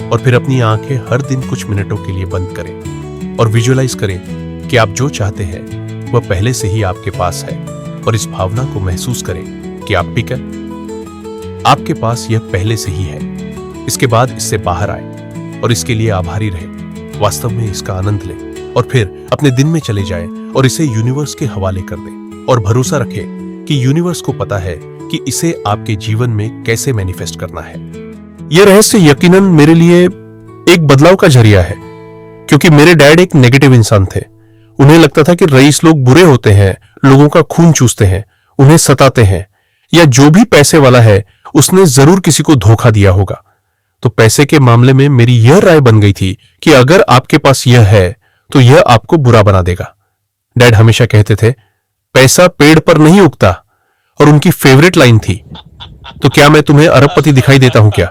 और फिर अपनी आंखें हर दिन कुछ मिनटों के लिए बंद करें और विजुअलाइज करें कि आप जो चाहते हैं वह पहले से ही आपके पास है, और इस भावना को महसूस करें कि आप पिक है, आपके पास यह पहले से ही है। इसके बाद इससे बाहर आए और इसके लिए आभारी रहे, वास्तव में इसका आनंद लें और फिर अपने दिन में चले जाएं और इसे यूनिवर्स के हवाले कर दें और भरोसा रखें कि यूनिवर्स को पता है कि इसे आपके जीवन में कैसे मैनिफेस्ट करना है। यह रहस्य यकीनन मेरे लिए एक बदलाव का जरिया है, क्योंकि मेरे डैड एक नेगेटिव इंसान थे। उन्हें लगता था कि रईस लोग बुरे होते हैं, लोगों का खून चूसते हैं, उन्हें सताते हैं, या जो भी पैसे वाला है उसने जरूर किसी को धोखा दिया होगा। तो पैसे के मामले में मेरी यह राय बन गई थी कि अगर आपके पास यह है तो यह आपको बुरा बना देगा। डैड हमेशा कहते थे, पैसा पेड़ पर नहीं उगता, और उनकी फेवरेट लाइन थी, तो क्या मैं तुम्हें अरबपति दिखाई देता हूं क्या?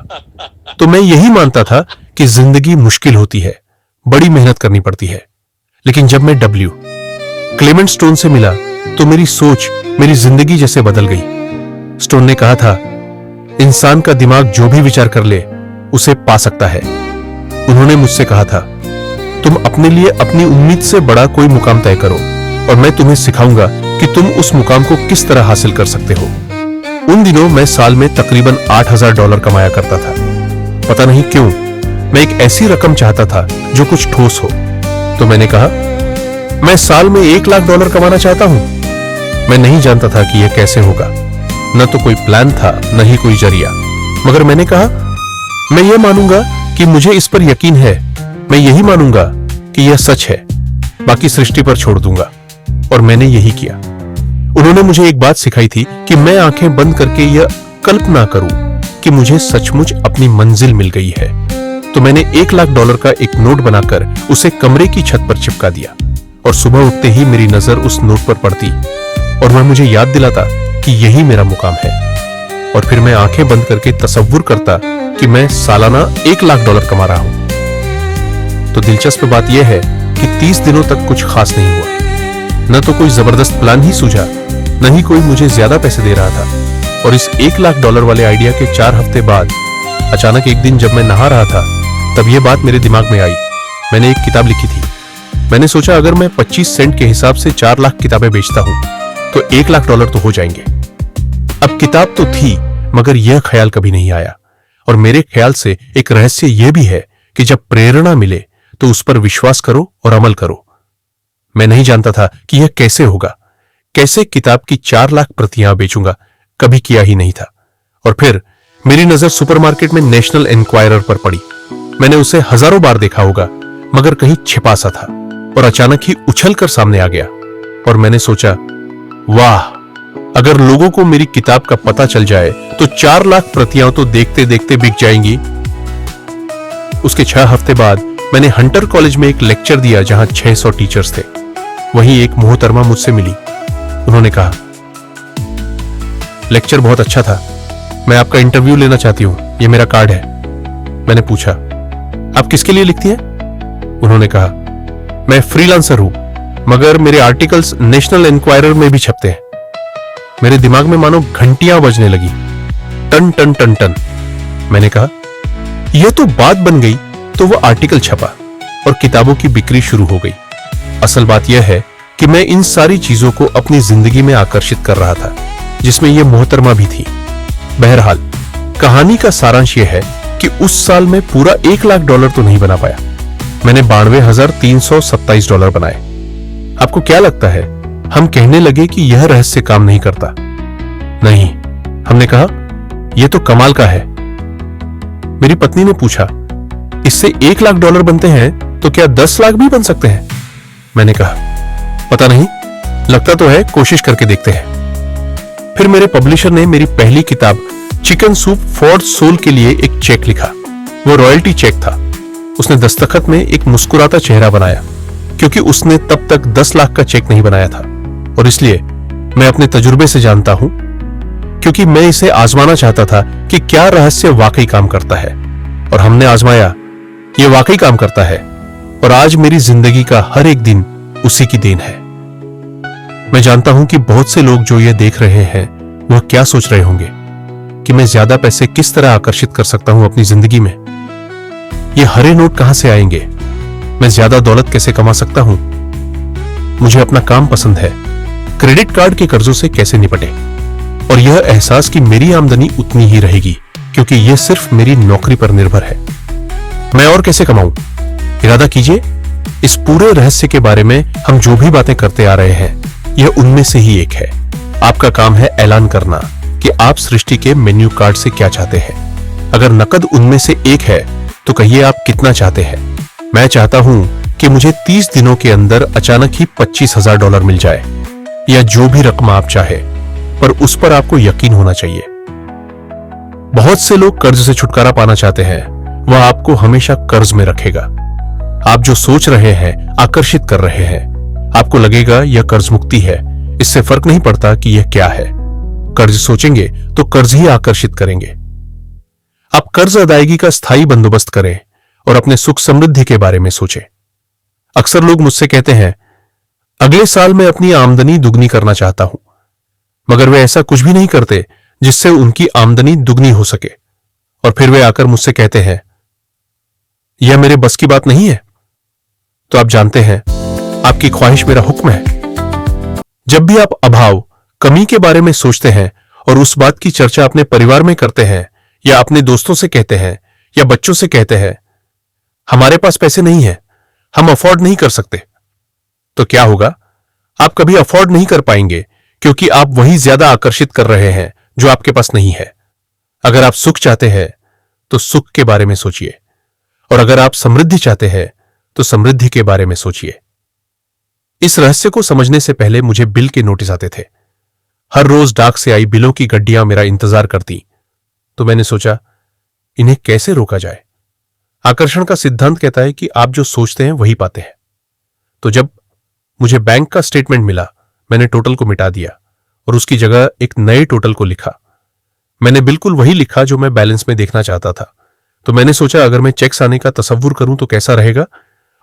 तो मैं यही मानता था कि जिंदगी मुश्किल होती है, बड़ी मेहनत करनी पड़ती है। लेकिन जब मैं क्लेमेंट स्टोन से मिला तो मेरी सोच मेरी जिंदगी जैसे बदल गई। स्टोन ने कहा था, इंसान का दिमाग जो भी विचार कर ले उसे पा सकता है। उन्होंने मुझसे कहा था, तुम अपने लिए अपनी उम्मीद से बड़ा कोई मुकाम तय करो और मैं तुम्हें सिखाऊंगा कि तुम उस मुकाम को किस तरह हासिल कर सकते हो। उन दिनों मैं साल में तकरीबन $8,000 कमाया करता था। पता नहीं क्यों मैं एक ऐसी रकम चाहता था जो कुछ ठोस हो। तो मैंने कहा, मैं साल में $1,00,000 कमाना चाहता हूं। मैं नहीं जानता था कि यह कैसे होगा, न तो कोई प्लान था न ही कोई जरिया, मगर मैंने कहा, मैं यह मानूंगा कि मुझे इस पर यकीन है, मैं यही मानूंगा कि यह सच है, बाकी सृष्टि पर छोड़ दूंगा। और मैंने यही किया। उन्होंने मुझे एक बात सिखाई थी कि मैं आंखें बंद करके यह कल्पना करूं कि मुझे सचमुच अपनी मंजिल मिल गई है। तो मैंने $1,00,000 का एक नोट बनाकर उसे कमरे की छत पर चिपका दिया, और सुबह उठते ही मेरी नजर उस नोट पर पड़ती और वह मुझे याद दिलाता कि यही मेरा मुकाम है। और फिर मैं आंखें बंद करके तसव्वुर करता कि मैं सालाना $1,00,000 कमा रहा हूं। तो दिलचस्प बात यह है कि 30 दिनों तक कुछ खास नहीं हुआ। न तो कोई जबरदस्त प्लान ही सूझा, न ही कोई मुझे ज्यादा पैसे दे रहा था। और इस $1,00,000 वाले आइडिया के 4 हफ्ते बाद अचानक एक दिन जब मैं नहा रहा था, तब यह बात मेरे दिमाग में आई। मैंने एक किताब लिखी थी। मैंने सोचा, अगर मैं 25 सेंट के हिसाब से 4 लाख किताबें बेचता हूं तो $1,00,000 तो हो जाएंगे। अब किताब तो थी, मगर यह ख्याल कभी नहीं आया। और मेरे ख्याल से एक रहस्य यह भी है कि जब प्रेरणा मिले तो उस पर विश्वास करो और अमल करो। मैं नहीं जानता था कि यह कैसे होगा, कैसे किताब की 4 लाख प्रतियां बेचूंगा, कभी किया ही नहीं था। और फिर मेरी नजर सुपरमार्केट में नेशनल एनक्वायरर पर पड़ी। मैंने उसे हजारों बार देखा होगा, मगर कहीं छिपा सा था, और अचानक ही उछल कर सामने आ गया। और मैंने सोचा, वाह, अगर लोगों को मेरी किताब का पता चल जाए तो 4 लाख प्रतियां तो देखते देखते बिक जाएंगी। उसके 6 हफ्ते बाद मैंने हंटर कॉलेज में एक लेक्चर दिया जहां 600 टीचर्स थे। वहीं एक मोहतरमा मुझसे मिली। उन्होंने कहा, लेक्चर बहुत अच्छा था, मैं आपका इंटरव्यू लेना चाहती हूं, यह मेरा कार्ड है। मैंने पूछा, आप किसके लिए लिखती हैं? उन्होंने कहा, मैं फ्रीलांसर हूं, मगर मेरे आर्टिकल्स नेशनल एनक्वायरर में भी छपते हैं। मेरे दिमाग में मानो घंटियां बजने लगी, टन टन टन टन। मैंने कहा, यह तो बात बन गई। तो वो आर्टिकल छपा और किताबों की बिक्री शुरू हो गई। असल बात यह है कि मैं इन सारी चीजों को अपनी जिंदगी में आकर्षित कर रहा था, जिसमें यह मोहतरमा भी थी। बहरहाल, कहानी का सारांश यह है कि उस साल में पूरा $1,00,000 तो नहीं बना पाया। मैंने $92,327 बनाए। आपको क्या लगता है? हम कहने लगे कि यह रहस्य काम नहीं करता। नहीं, हमने कहा, यह तो कमाल का है। मेरी पत्नी ने पूछा, इससे $1,00,000 बनते हैं तो क्या 10 लाख भी बन सकते हैं? मैंने कहा, पता नहीं, लगता तो है, कोशिश करके देखते हैं। फिर मेरे पब्लिशर ने मेरी पहली किताब चिकन सूप फॉर सोल के लिए एक चेक लिखा। वो रॉयल्टी चेक था। उसने दस्तखत में एक मुस्कुराता चेहरा बनाया, क्योंकि उसने तब तक 10 लाख का चेक नहीं बनाया था। और इसलिए मैं अपने तजुर्बे से जानता हूं, क्योंकि मैं इसे आजमाना चाहता था कि क्या रहस्य वाकई काम करता है। और हमने आजमाया, यह वाकई काम करता है। और आज मेरी जिंदगी का हर एक दिन उसी की देन है। मैं जानता हूं कि बहुत से लोग जो ये देख रहे हैं वह क्या सोच रहे होंगे कि मैं ज्यादा पैसे किस तरह आकर्षित कर सकता हूं अपनी जिंदगी में। ये हरे नोट कहां से आएंगे, मैं ज्यादा दौलत कैसे कमा सकता हूं, मुझे अपना काम पसंद है, क्रेडिट कार्ड के कर्जों से कैसे निपटे, और यह एहसास कि मेरी आमदनी उतनी ही रहेगी क्योंकि यह सिर्फ मेरी नौकरी पर निर्भर है। मैं और कैसे कमाऊं? इरादा कीजिए। इस पूरे रहस्य के बारे में हम जो भी बातें करते आ रहे हैं यह उनमें से ही एक है। आपका काम है ऐलान करना कि आप सृष्टि के मेन्यू कार्ड से क्या चाहते हैं। अगर नकद उनमें से एक है तो कहिए आप कितना चाहते हैं। मैं चाहता हूं कि मुझे 30 दिनों के अंदर अचानक ही $25,000 मिल जाए, या जो भी रकम आप चाहे, पर उस पर आपको यकीन होना चाहिए। बहुत से लोग कर्ज से छुटकारा पाना चाहते हैं, वह आपको हमेशा कर्ज में रखेगा। आप जो सोच रहे हैं आकर्षित कर रहे हैं। आपको लगेगा यह कर्ज मुक्ति है, इससे फर्क नहीं पड़ता कि यह क्या है। कर्ज सोचेंगे तो कर्ज ही आकर्षित करेंगे। आप कर्ज अदायगी का स्थायी बंदोबस्त करें और अपने सुख समृद्धि के बारे में सोचें। अक्सर लोग मुझसे कहते हैं, अगले साल मैं अपनी आमदनी दुगनी करना चाहता हूं, मगर वे ऐसा कुछ भी नहीं करते जिससे उनकी आमदनी दुगनी हो सके। और फिर वे आकर मुझसे कहते हैं, यह मेरे बस की बात नहीं है। तो आप जानते हैं, आपकी ख्वाहिश मेरा हुक्म है। जब भी आप अभाव, कमी के बारे में सोचते हैं और उस बात की चर्चा अपने परिवार में करते हैं, या अपने दोस्तों से कहते हैं, या बच्चों से कहते हैं, हमारे पास पैसे नहीं है, हम अफोर्ड नहीं कर सकते, तो क्या होगा? आप कभी अफोर्ड नहीं कर पाएंगे क्योंकि आप वही ज्यादा आकर्षित कर रहे हैं जो आपके पास नहीं है। अगर आप सुख चाहते हैं तो सुख के बारे में सोचिए, और अगर आप समृद्धि चाहते हैं तो समृद्धि के बारे में सोचिए। इस रहस्य को समझने से पहले मुझे बिल के नोटिस आते थे। हर रोज डाक से आई बिलों की गड्डियां मेरा इंतजार करती। तो मैंने सोचा, इन्हें कैसे रोका जाए। आकर्षण का सिद्धांत कहता है कि आप जो सोचते हैं वही पाते हैं। तो जब मुझे बैंक का स्टेटमेंट मिला, मैंने टोटल को मिटा दिया और उसकी जगह एक नए टोटल को लिखा। मैंने बिल्कुल वही लिखा जो मैं बैलेंस में देखना चाहता था। तो मैंने सोचा, अगर मैं चेक्स आने का तसव्वुर करूं तो कैसा रहेगा,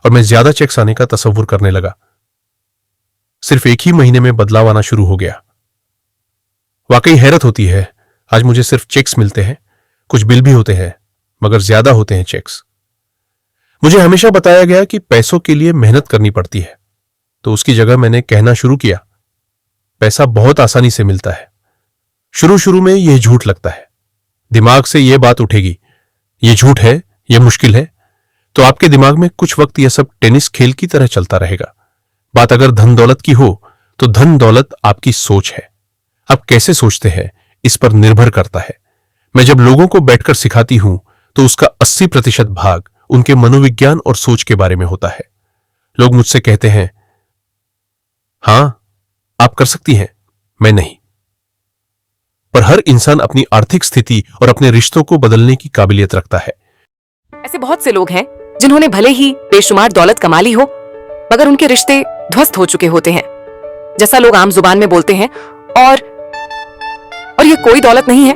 और मैं ज्यादा चेक्स आने का तसव्वुर करने लगा। सिर्फ एक ही महीने में बदलाव आना शुरू हो गया। वाकई हैरत होती है, आज मुझे सिर्फ चेक्स मिलते हैं, कुछ बिल भी होते हैं, मगर ज्यादा होते हैं चेक्स। मुझे हमेशा बताया गया कि पैसों के लिए मेहनत करनी पड़ती है, तो उसकी जगह मैंने कहना शुरू किया, पैसा बहुत आसानी से मिलता है। शुरू शुरू में यह झूठ लगता है, दिमाग से यह बात उठेगी, यह झूठ है, यह मुश्किल है, तो आपके दिमाग में कुछ वक्त यह सब टेनिस खेल की तरह चलता रहेगा। बात अगर धन दौलत की हो तो धन दौलत आपकी सोच है। आप कैसे सोचते हैं इस पर निर्भर करता है। मैं जब लोगों को बैठकर सिखाती हूं तो उसका 80% भाग उनके मनोविज्ञान और सोच के बारे में होता है। लोग मुझसे कहते हैं, हां आप कर सकती हैं, मैं नहीं। पर हर इंसान अपनी आर्थिक स्थिति और अपने रिश्तों को बदलने की काबिलियत रखता है। ऐसे बहुत से लोग हैं जिन्होंने भले ही बेशुमार दौलत कमा ली हो, मगर उनके रिश्ते ध्वस्त हो चुके होते हैं। जैसा लोग आम जुबान में बोलते हैं, और ये कोई दौलत नहीं है।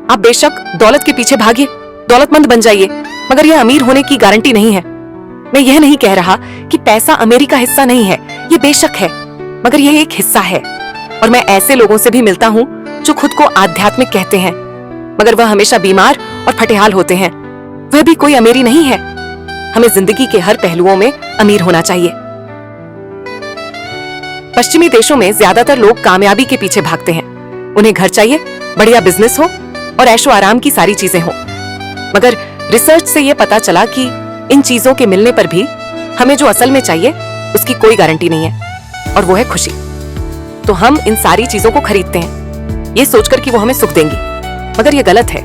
आप बेशक दौलत के पीछे भागिए, दौलतमंद बन जाइए, मगर यह अमीर होने की गारंटी नहीं है। मैं यह नहीं कह रहा कि पैसा अमीरी का हिस्सा नहीं है, यह बेशक है, मगर यह एक हिस्सा है। और मैं ऐसे लोगों से भी मिलता हूं जो खुद को आध्यात्मिक कहते हैं, मगर वह हमेशा बीमार और फटेहाल होते हैं। वह भी कोई अमीरी नहीं है। हमें जिंदगी के हर पहलुओं में अमीर होना चाहिए। पश्चिमी देशों में ज्यादातर लोग कामयाबी के पीछे भागते हैं। उन्हें घर चाहिए, बढ़िया बिजनेस हो और ऐशो आराम की सारी चीजें हो। मगर रिसर्च से यह पता चला कि इन चीजों के मिलने पर भी हमें जो असल में चाहिए उसकी कोई गारंटी नहीं है, और वो है खुशी। तो हम इन सारी चीजों को खरीदते हैं ये सोचकर कि वो हमें सुख देंगी, मगर ये गलत है।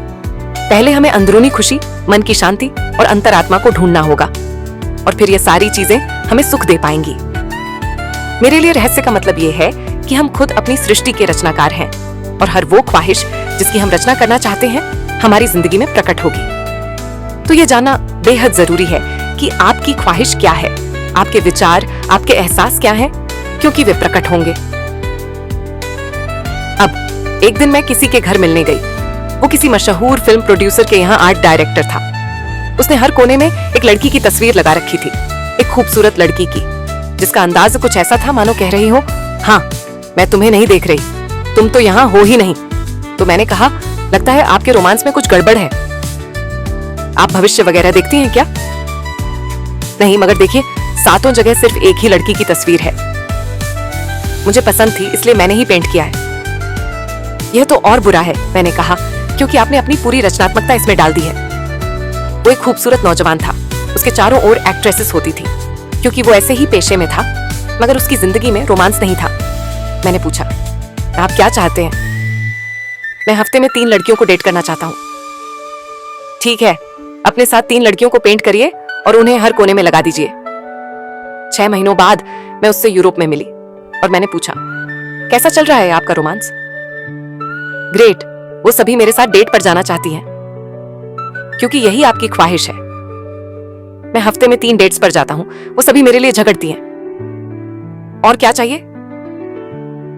पहले हमें अंदरूनी खुशी, मन की शांति और अंतरात्मा को ढूंढना होगा, और फिर ये सारी चीजें हमें सुख दे पाएंगी। मेरे लिए रहस्य का मतलब ये है कि हम खुद अपनी सृष्टि के रचनाकार हैं, और हर वो ख्वाहिश जिसकी हम रचना करना चाहते हैं हमारी जिंदगी में प्रकट होगी। तो ये जानना बेहद जरूरी है कि आपकी ख्वाहिश क्या है, आपके विचार, आपके एहसास क्या हैं, क्योंकि वे प्रकट होंगे। अब एक दिन मैं किसी के घर मिलने गई। वो किसी मशहूर फिल्म प्रोड्यूसर के यहाँ आर्ट डायरेक्टर था। उसने हर कोने में एक लड़की की तस्वीर लगा रखी थी, एक खूबसूरत लड़की की, जिसका अंदाज कुछ ऐसा था मानो कह रही हो, हाँ मैं तुम्हें नहीं देख रही, तुम तो यहाँ हो ही नहीं। तो मैंने कहा, लगता है आपके रोमांस में कुछ गड़बड़ है। आप भविष्य वगैरह देखती हैं क्या? नहीं, मगर देखिए सातों जगह सिर्फ एक ही लड़की की तस्वीर है। मुझे पसंद थी इसलिए मैंने ही पेंट किया है। यह तो और बुरा है, मैंने कहा, क्योंकि आपने अपनी पूरी रचनात्मकता इसमें डाल दी है। वो एक खूबसूरत नौजवान था, उसके चारों ओर एक्ट्रेसेस होती थी, क्योंकि वो ऐसे ही पेशे में था, मगर उसकी जिंदगी में रोमांस नहीं था। मैंने पूछा, आप क्या चाहते हैं? मैं हफ्ते में 3 लड़कियों को डेट करना चाहता हूँ। ठीक है, अपने साथ 3 लड़कियों को पेंट करिए और उन्हें हर कोने में लगा दीजिए। 6 महीनों बाद मैं उससे यूरोप में मिली और मैंने पूछा, कैसा चल रहा है आपका रोमांस? ग्रेट, वो सभी मेरे साथ डेट पर जाना चाहती हैं, क्योंकि यही आपकी ख्वाहिश है। मैं हफ्ते में 3 डेट्स पर जाता हूं, वो सभी मेरे लिए झगड़ती हैं। और क्या चाहिए?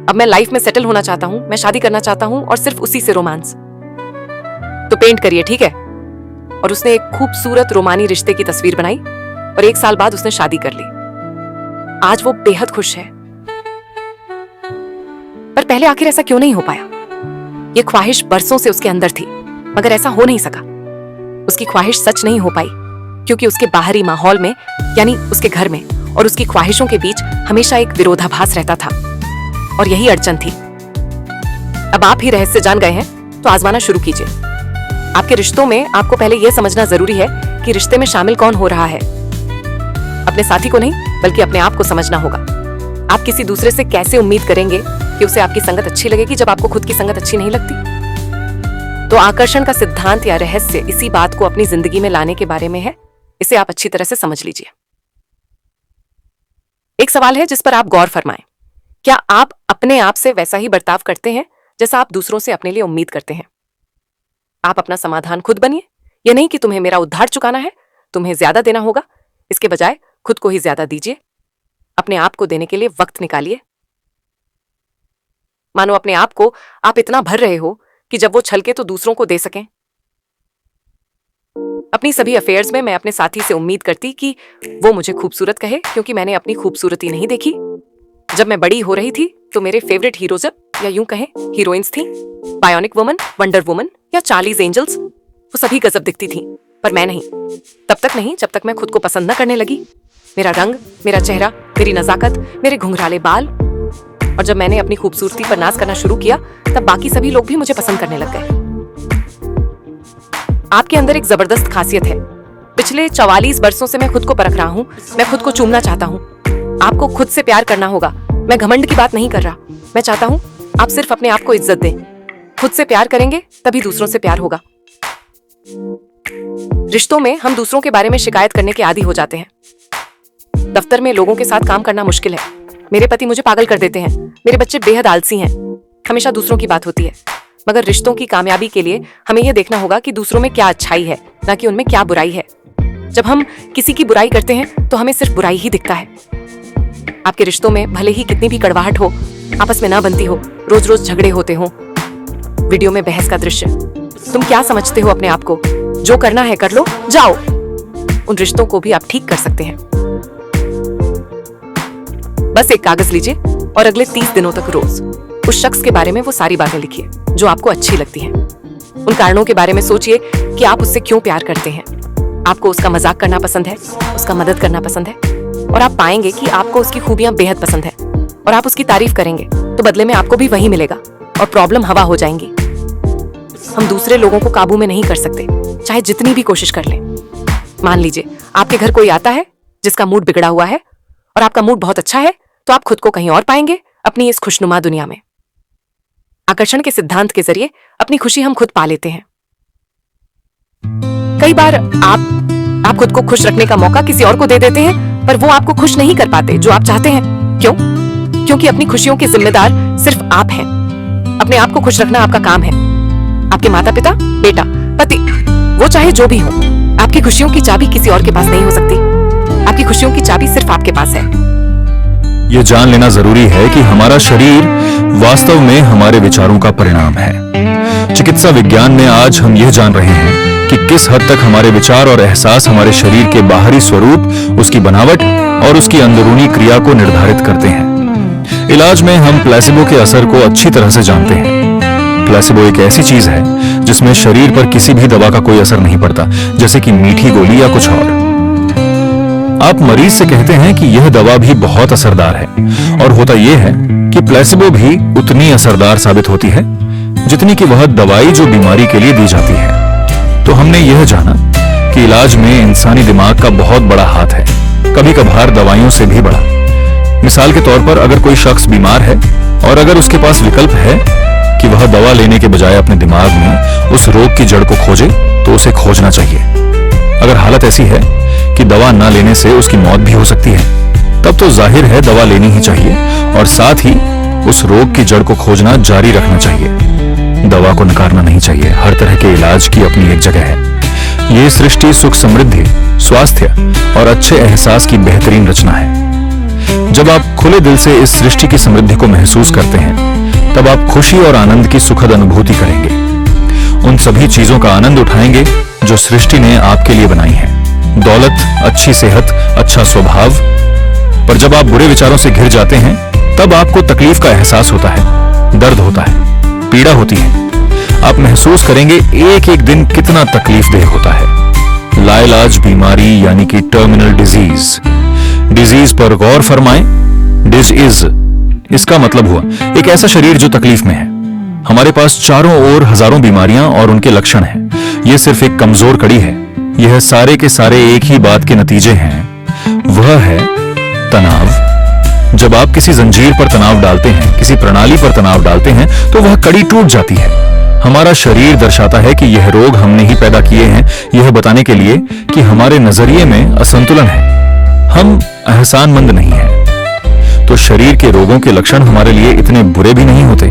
अब मैं लाइफ में सेटल होना चाहता हूं, मैं शादी करना चाहता हूं और सिर्फ उसी से रोमांस। तो पेंट करिए, ठीक है? और उसने एक खूबसूरत रोमानी रिश्ते की तस्वीर बनाई और 1 साल बाद उसने शादी कर ली। आज वो बेहद खुश है। पर पहले आखिर ऐसा क्यों नहीं हो पाया? ये ख्वाहिश बरसों से उसके अंदर थी, मगर ऐसा हो नहीं सका। उसकी ख्वाहिश सच नहीं हो पाई, क्योंकि उसके बाहरी माहौल में, यानी उसके घर में और उसकी ख्वाहिशों के बीच हमेशा एक विरोधाभास रहता था, और यही अड़चन थी। अब आप ही रहस्य जान गए हैं, तो आजमाना शुरू कीजिए। आपके रिश्तों में आपको पहले यह समझना जरूरी है कि रिश्ते में शामिल कौन हो रहा है। अपने साथी को नहीं, बल्कि अपने आप को समझना होगा। आप किसी दूसरे से कैसे उम्मीद करेंगे कि उसे आपकी संगत अच्छी लगेगी जब आपको खुद की संगत अच्छी नहीं लगती? तो आकर्षण का सिद्धांत या रहस्य इसी बात को अपनी जिंदगी में लाने के बारे में है। इसे आप अच्छी तरह से समझ लीजिए। एक सवाल है जिस पर आप गौर फरमाएं। क्या आप अपने आप से वैसा ही बर्ताव करते हैं जैसा आप दूसरों से अपने लिए उम्मीद करते हैं? आप अपना समाधान खुद बनिए। यह नहीं कि तुम्हें मेरा उद्धार चुकाना है, तुम्हें ज्यादा देना होगा। इसके बजाय खुद को ही ज्यादा दीजिए। अपने आप को देने के लिए वक्त निकालिए। मानो अपने आप को आप इतना भर रहे हो कि जब वो छलके तो दूसरों को दे सकें। अपनी सभी अफेयर्स में मैं अपने साथी से उम्मीद करती कि वो मुझे खूबसूरत कहे, क्योंकि मैंने अपनी खूबसूरती नहीं देखी। जब मैं बड़ी हो रही थी तो मेरे फेवरेट हीरोज, या यूं कहें हीरोइंस थी, बायोनिक वुमन, वंडर वुमन या चार्लीज एंजल्स। वो सभी गजब दिखती थी, पर मैं नहीं। तब तक नहीं जब तक मैं खुद को पसंद न करने लगी। मेरा रंग, मेरा चेहरा, मेरी नजाकत, मेरे घुंघराले बाल। और जब मैंने अपनी खूबसूरती पर नाज करना शुरू किया, तब बाकी सभी लोग भी मुझे पसंद करने लग गए। आपके अंदर एक जबरदस्त खासियत है। पिछले 44 बरसों से मैं खुद को परख रहा हूं। मैं खुद को चूमना चाहता हूं। आपको खुद से प्यार करना होगा। मैं घमंड की बात नहीं कर रहा। मैं चाहता हूं आप सिर्फ अपने आप को इज्जत दें। खुद से प्यार करेंगे तभी दूसरों से प्यार होगा। रिश्तों में हम दूसरों के बारे में शिकायत करने के आदी हो जाते हैं। दफ्तर में लोगों के साथ काम करना मुश्किल है। मेरे पति मुझे पागल कर देते हैं। मेरे बच्चे बेहद आलसी हैं। हमेशा दूसरों की बात होती है। मगर रिश्तों की कामयाबी के लिए हमें यह देखना होगा कि दूसरों में क्या अच्छाई है, ना कि उनमें क्या बुराई है। जब हम किसी की बुराई करते हैं तो हमें सिर्फ बुराई ही दिखता है। आपके रिश्तों में भले ही कितनी भी कड़वाहट हो, आपस में ना बनती हो, रोज रोज झगड़े होते हो, वीडियो में बहस का दृश्य, तुम क्या समझते हो अपने आप को? जो करना है कर लो, जाओ। उन रिश्तों को भी आप ठीक कर सकते हैं। बस एक कागज लीजिए और अगले 30 दिनों तक रोज उस शख्स के बारे में वो सारी बातें लिखिए जो आपको अच्छी लगती हैं। उन कारणों के बारे में सोचिए कि आप उससे क्यों प्यार करते हैं। आपको उसका मजाक करना पसंद है, उसका मदद करना पसंद है, और आप पाएंगे कि आपको उसकी खूबियां बेहद पसंद है। और आप उसकी तारीफ करेंगे तो बदले में आपको भी वही मिलेगा और प्रॉब्लम हवा हो जाएंगी। हम दूसरे लोगों को काबू में नहीं कर सकते, चाहे जितनी भी कोशिश कर लें। मान लीजिए आपके घर कोई आता है जिसका मूड बिगड़ा हुआ है और आपका मूड बहुत अच्छा है, तो आप खुद को कहीं और पाएंगे अपनी इस खुशनुमा दुनिया में। आकर्षण के सिद्धांत के जरिए अपनी खुशी हम खुद पा लेते हैं। कई बार आप खुद को खुश रखने का मौका किसी और को दे देते हैं, पर वो आपको खुश नहीं कर पाते जो आप चाहते हैं। क्यों? क्योंकि अपनी खुशियों के जिम्मेदार सिर्फ आप हैं। अपने आप को खुश रखना आपका काम है। आपके माता पिता, बेटा, पति, वो चाहे जो भी हो, आपकी खुशियों की चाबी किसी और के पास नहीं हो सकती। आपकी खुशियों की चाबी सिर्फ आपके पास है। यह जान लेना जरूरी है कि हमारा शरीर वास्तव में हमारे विचारों का परिणाम है। चिकित्सा विज्ञान में आज हम यह जान रहे हैं कि किस हद तक हमारे विचार और एहसास हमारे शरीर के बाहरी स्वरूप, उसकी बनावट और उसकी अंदरूनी क्रिया को निर्धारित करते हैं। इलाज में हम प्लेसिबो के असर को अच्छी तरह से जानते हैं। प्लेसिबो एक ऐसी चीज है जिसमें शरीर पर किसी भी दवा का कोई असर नहीं पड़ता, जैसे कि मीठी गोली या कुछ और। आप मरीज से कहते हैं कि यह दवा भी बहुत असरदार है, और होता यह है कि प्लेसिबो भी उतनी असरदार साबित होती है जितनी कि वह दवाई जो बीमारी के लिए दी जाती है। तो हमने यह जाना कि इलाज में इंसानी दिमाग का बहुत बड़ा हाथ है, कभी कभार दवाइयों से भी बड़ा। मिसाल के तौर पर अगर कोई शख्स बीमार है और अगर उसके पास विकल्प है कि वह दवा लेने के बजाय अपने दिमाग में उस रोग की जड़ को खोजे, तो उसे खोजना चाहिए। अगर हालत ऐसी है कि दवा न लेने से उसकी मौत भी हो सकती है, तब तो जाहिर है दवा लेनी ही चाहिए और साथ ही उस रोग की जड़ को खोजना जारी रखना चाहिए। दवा को नकारना नहीं चाहिए। हर तरह के इलाज की अपनी एक जगह है। ये सृष्टि सुख, समृद्धि, स्वास्थ्य और अच्छे एहसास की बेहतरीन रचना है। जब आप खुले दिल से इस सृष्टि की समृद्धि को महसूस करते हैं, तब आप खुशी और आनंद की सुखद अनुभूति करेंगे। उन सभी चीजों का आनंद उठाएंगे जो सृष्टि ने आपके लिए बनाई है। दौलत, अच्छी सेहत, अच्छा स्वभाव। पर जब आप बुरे विचारों से घिर जाते हैं, तब आपको तकलीफ का एहसास होता है, दर्द होता है, पीड़ा होती है। आप महसूस करेंगे एक एक दिन कितना तकलीफदेह होता है। लाइलाज बीमारी यानी कि टर्मिनल डिजीज। डिजीज पर गौर फरमाएं। डिज इज, इसका मतलब हुआ एक ऐसा शरीर जो तकलीफ में है। हमारे पास चारों ओर हजारों बीमारियां और उनके लक्षण हैं। यह सिर्फ एक कमजोर कड़ी है। यह सारे के सारे एक ही बात के नतीजे हैं। वह है तनाव। जब आप किसी जंजीर पर तनाव डालते हैं, किसी प्रणाली पर तनाव डालते हैं, तो वह कड़ी टूट जाती है। हमारा शरीर दर्शाता है कि यह रोग हमने ही पैदा किए हैं, यह बताने के लिए कि हमारे नजरिए में असंतुलन है, हम एहसानमंद नहीं हैं। तो शरीर के रोगों के लक्षण हमारे लिए इतने बुरे भी नहीं होते।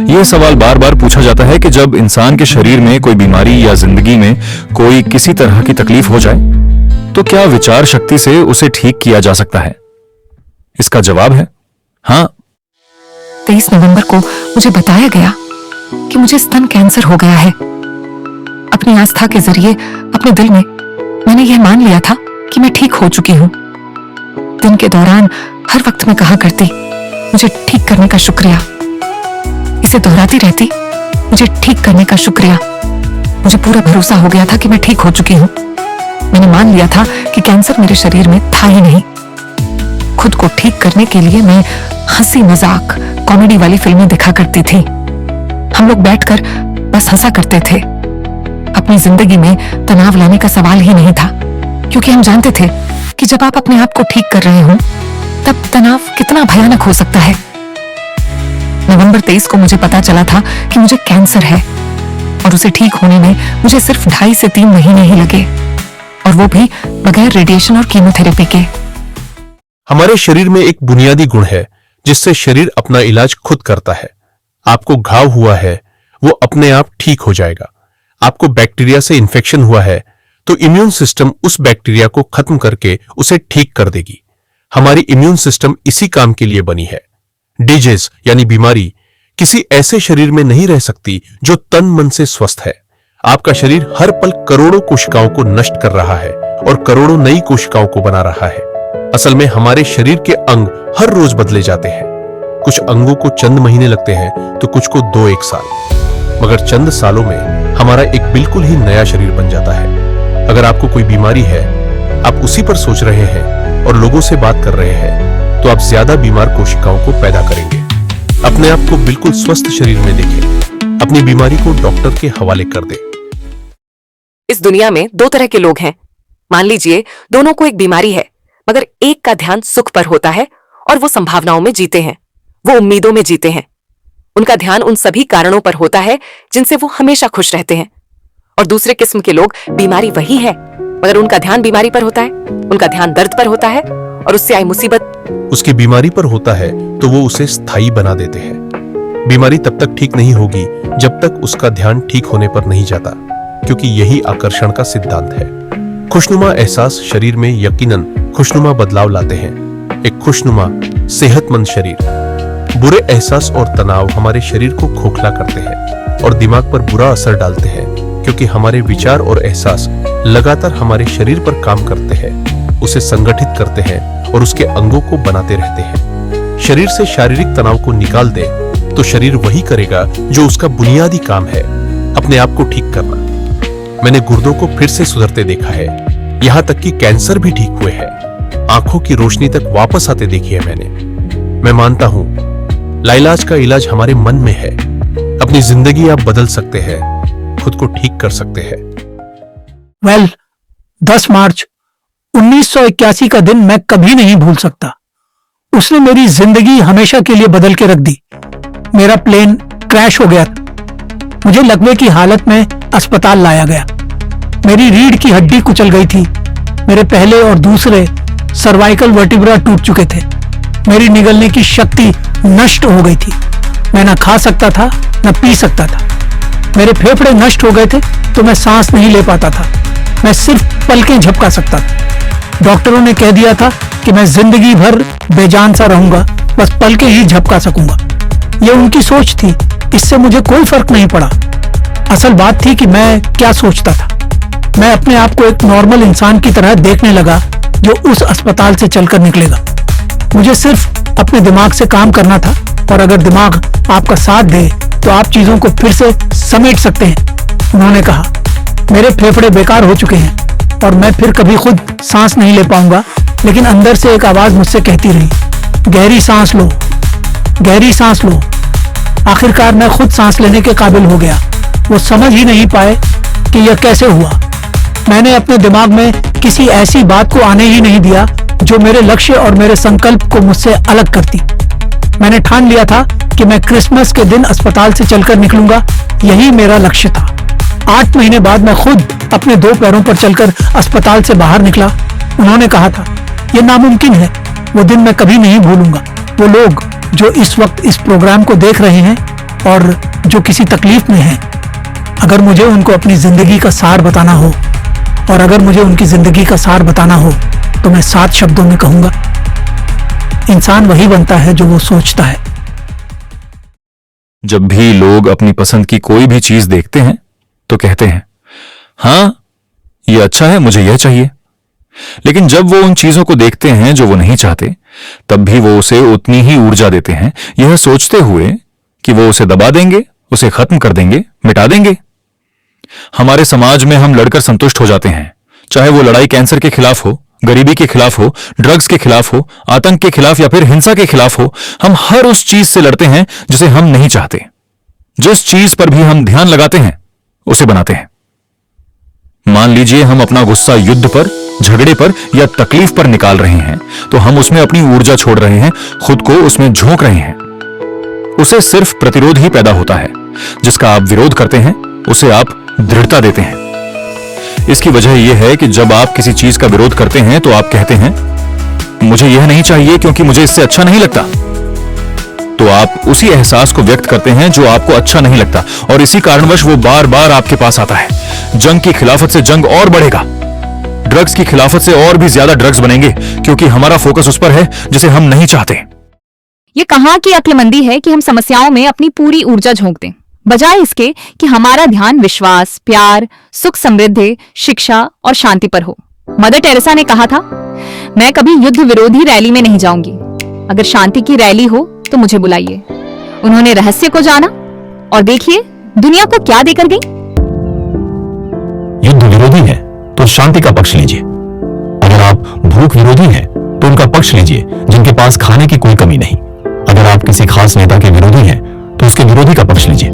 यह सवाल बार बार पूछा जाता है कि जब इंसान के शरीर में कोई बीमारी या जिंदगी में कोई किसी तरह की तकलीफ हो जाए, तो क्या विचार शक्ति से उसे ठीक किया जा सकता है? इसका जवाब है हाँ। 23 नवंबर को मुझे बताया गया कि मुझे स्तन कैंसर हो गया है। अपनी आस्था के जरिए अपने दिल में मैंने यह मान लिया था कि मैं ठीक हो चुकी हूं। दिन के दौरान हर वक्त मैं कहा करती, मुझे ठीक करने का शुक्रिया। इसे दोहराती रहती, मुझे ठीक करने का शुक्रिया। मुझे पूरा भरोसा हो गया था कि मैं ठीक हो चुकी हूं। मैंने मान लिया था कि कैंसर मेरे शरीर में था ही नहीं। खुद को ठीक करने के लिए मैं हंसी मजाक, कॉमेडी वाली फिल्में देखा करती थी। हम लोग बैठकर बस हंसा करते थे। अपनी जिंदगी में तनाव लाने का सवाल ही नहीं था, क्योंकि हम जानते थे कि जब आप अपने आप को ठीक कर रहे हो, तब तनाव कितना भयानक हो सकता है। नवंबर 23 को मुझे पता चला था कि मुझे कैंसर है, और उसे ठीक होने में मुझे सिर्फ 2.5 से 3 महीने ही लगे, और वो भी बगैर रेडिएशन और कीमोथेरेपी के। हमारे शरीर में एक बुनियादी गुण है जिससे शरीर अपना इलाज खुद करता है। आपको घाव हुआ है, वो अपने आप ठीक हो जाएगा। आपको बैक्टीरिया से इन्फेक्शन हुआ है, तो इम्यून सिस्टम उस बैक्टीरिया को खत्म करके उसे ठीक कर देगी। हमारी इम्यून सिस्टम इसी काम के लिए बनी है। डिजीज यानी बीमारी किसी ऐसे शरीर में नहीं रह सकती जो तन मन से स्वस्थ है। आपका शरीर हर पल करोड़ों कोशिकाओं को नष्ट कर रहा है और करोड़ों नई कोशिकाओं को बना रहा है। असल में हमारे शरीर के अंग हर रोज बदले जाते हैं। कुछ अंगों को चंद महीने लगते हैं तो कुछ को 2-1 साल, मगर चंद सालों में हमारा एक बिल्कुल ही नया शरीर बन जाता है। अगर आपको कोई बीमारी है, आप उसी पर सोच रहे हैं और लोगों से बात कर रहे हैं, तो आप ज्यादा बीमार कोशिकाओं को पैदा करेंगे। अपने आप को बिल्कुल स्वस्थ शरीर में देखें। अपनी बीमारी को डॉक्टर के हवाले कर दें। इस दुनिया में 2 तरह के लोग हैं। मान लीजिए दोनों को एक बीमारी है, मगर एक का ध्यान सुख पर होता है और वो संभावनाओं में जीते हैं, वो उम्मीदों में जीते हैं। उनका ध्यान उन सभी कारणों पर होता है जिनसे वो हमेशा खुश रहते हैं। और दूसरे किस्म के लोग, बीमारी वही है मगर उनका ध्यान बीमारी पर होता है, उनका ध्यान दर्द पर होता है और उससे आई मुसीबत उसकी बीमारी पर होता है तो वो उसे स्थायी बना देते हैं। बीमारी तब तक ठीक नहीं होगी जब तक उसका ध्यान ठीक होने पर नहीं जाता, क्योंकि यही आकर्षण का सिद्धांत है। खुशनुमा एहसास शरीर में यकीनन खुशनुमा बदलाव लाते हैं। एक खुशनुमा सेहतमंद शरीर। बुरे एहसास और तनाव हमारे शरीर को खोखला करते हैं और दिमाग पर बुरा असर डालते हैं, क्योंकि हमारे विचार और एहसास लगातार हमारे शरीर पर काम करते हैं। उसे संगठित करते हैं और उसके अंगों को बनाते रहते हैं। शरीर से शारीरिक तनाव को निकाल दे तो शरीर वही करेगा जो उसका बुनियादी काम है, अपने आप को ठीक करना। मैंने गुर्दों को फिर से सुधरते देखा है, यहां तक कि कैंसर भी ठीक हुए हैं। आंखों की रोशनी तक वापस आते देखी है मैंने। मैं मानता हूं लाइलाज का इलाज हमारे मन में है। अपनी जिंदगी आप बदल सकते हैं, खुद को ठीक कर सकते हैं। 10 मार्च 1981 का दिन मैं कभी नहीं भूल सकता। उसने मेरी जिंदगी हमेशा के लिए बदल के रख दी। मेरा प्लेन क्रैश हो गया था। मुझे लकवे की हालत में अस्पताल लाया गया। मेरी रीढ़ की हड्डी कुचल गई थी। मेरे पहले और दूसरे सर्वाइकल वर्टिब्रा टूट चुके थे। मेरी निगलने की शक्ति नष्ट हो गई थी। मैं न खा सकता था न पी सकता था। मेरे फेफड़े नष्ट हो गए थे तो मैं सांस नहीं ले पाता था। मैं सिर्फ पलकें झपका सकता था। डॉक्टरों ने कह दिया था कि मैं जिंदगी भर बेजान सा रहूंगा, बस पलकें ही झपका सकूंगा। ये उनकी सोच थी, इससे मुझे कोई फर्क नहीं पड़ा। असल बात थी कि मैं क्या सोचता था। मैं अपने आप को एक नॉर्मल इंसान की तरह देखने लगा जो उस अस्पताल से चलकर निकलेगा। मुझे सिर्फ अपने दिमाग से काम करना था, और अगर दिमाग आपका साथ दे तो आप चीजों को फिर से समेट सकते हैं। उन्होंने कहा, मेरे फेफड़े बेकार हो चुके हैं और मैं फिर कभी खुद सांस नहीं ले पाऊंगा, लेकिन अंदर से एक आवाज मुझसे कहती रही, गहरी सांस लो, गहरी सांस लो। आखिरकार मैं खुद सांस लेने के काबिल हो गया। वो समझ ही नहीं पाए कि यह कैसे हुआ। मैंने अपने दिमाग में किसी ऐसी बात को आने ही नहीं दिया जो मेरे लक्ष्य और मेरे संकल्प को मुझसे अलग करती। मैंने ठान लिया था कि मैं क्रिसमस के दिन अस्पताल से चलकर निकलूंगा। यही मेरा लक्ष्य था। 8 महीने बाद मैं खुद अपने 2 पैरों पर चलकर अस्पताल से बाहर निकला। उन्होंने कहा था, यह नामुमकिन है। वो दिन मैं कभी नहीं भूलूंगा। वो लोग जो इस वक्त इस प्रोग्राम को देख रहे हैं और जो किसी तकलीफ में हैं, अगर मुझे उनको अपनी जिंदगी का सार बताना हो, और अगर मुझे उनकी जिंदगी का सार बताना हो, तो मैं 7 शब्दों में कहूंगा, इंसान वही बनता है जो वो सोचता है। जब भी लोग अपनी पसंद की कोई भी चीज देखते हैं तो कहते हैं, हां ये अच्छा है, मुझे यह चाहिए। लेकिन जब वो उन चीजों को देखते हैं जो वो नहीं चाहते, तब भी वो उसे उतनी ही ऊर्जा देते हैं, यह सोचते हुए कि वो उसे दबा देंगे, उसे खत्म कर देंगे, मिटा देंगे। हमारे समाज में हम लड़कर संतुष्ट हो जाते हैं, चाहे वो लड़ाई कैंसर के खिलाफ हो, गरीबी के खिलाफ हो, ड्रग्स के खिलाफ हो, आतंक के खिलाफ या फिर हिंसा के खिलाफ हो। हम हर उस चीज से लड़ते हैं जिसे हम नहीं चाहते। जिस चीज पर भी हम ध्यान लगाते हैं उसे बनाते हैं। मान लीजिए हम अपना गुस्सा युद्ध पर, झगड़े पर या तकलीफ पर निकाल रहे हैं, तो हम उसमें अपनी ऊर्जा छोड़ रहे हैं, खुद को उसमें झोंक रहे हैं। उसे सिर्फ प्रतिरोध ही पैदा होता है। जिसका आप विरोध करते हैं उसे आप दृढ़ता देते हैं। इसकी वजह यह है कि जब आप किसी चीज का विरोध करते हैं तो आप कहते हैं, मुझे यह नहीं चाहिए क्योंकि मुझे इससे अच्छा नहीं लगता। तो आप उसी एहसास को व्यक्त करते हैं जो आपको अच्छा नहीं लगता, और इसी कारणवश वो बार बार आपके पास आता है। जंग की खिलाफत से जंग और बढ़ेगा, ड्रग्स की खिलाफत से और भी ज्यादा ड्रग्स बनेंगे, क्योंकि हमारा फोकस उस पर है जिसे हम नहीं चाहते। ये कहाँ की अक्लमंदी है कि हम समस्याओं में अपनी पूरी ऊर्जा झोंक दें, बजाय इसके कि हमारा ध्यान विश्वास, प्यार, सुख समृद्धि, शिक्षा और शांति पर हो। मदर टेरेसा ने कहा था, मैं कभी युद्ध विरोधी रैली में नहीं जाऊंगी। अगर शांति की रैली हो तो मुझे बुलाइए। उन्होंने रहस्य को जाना और देखिए दुनिया को क्या देकर गई। युद्ध विरोधी है तो शांति का पक्ष लीजिए। अगर आप भूख विरोधी हैं तो उनका पक्ष लीजिए जिनके पास खाने की कोई कमी नहीं। अगर आप किसी खास नेता के विरोधी हैं तो उसके विरोधी का पक्ष लीजिए।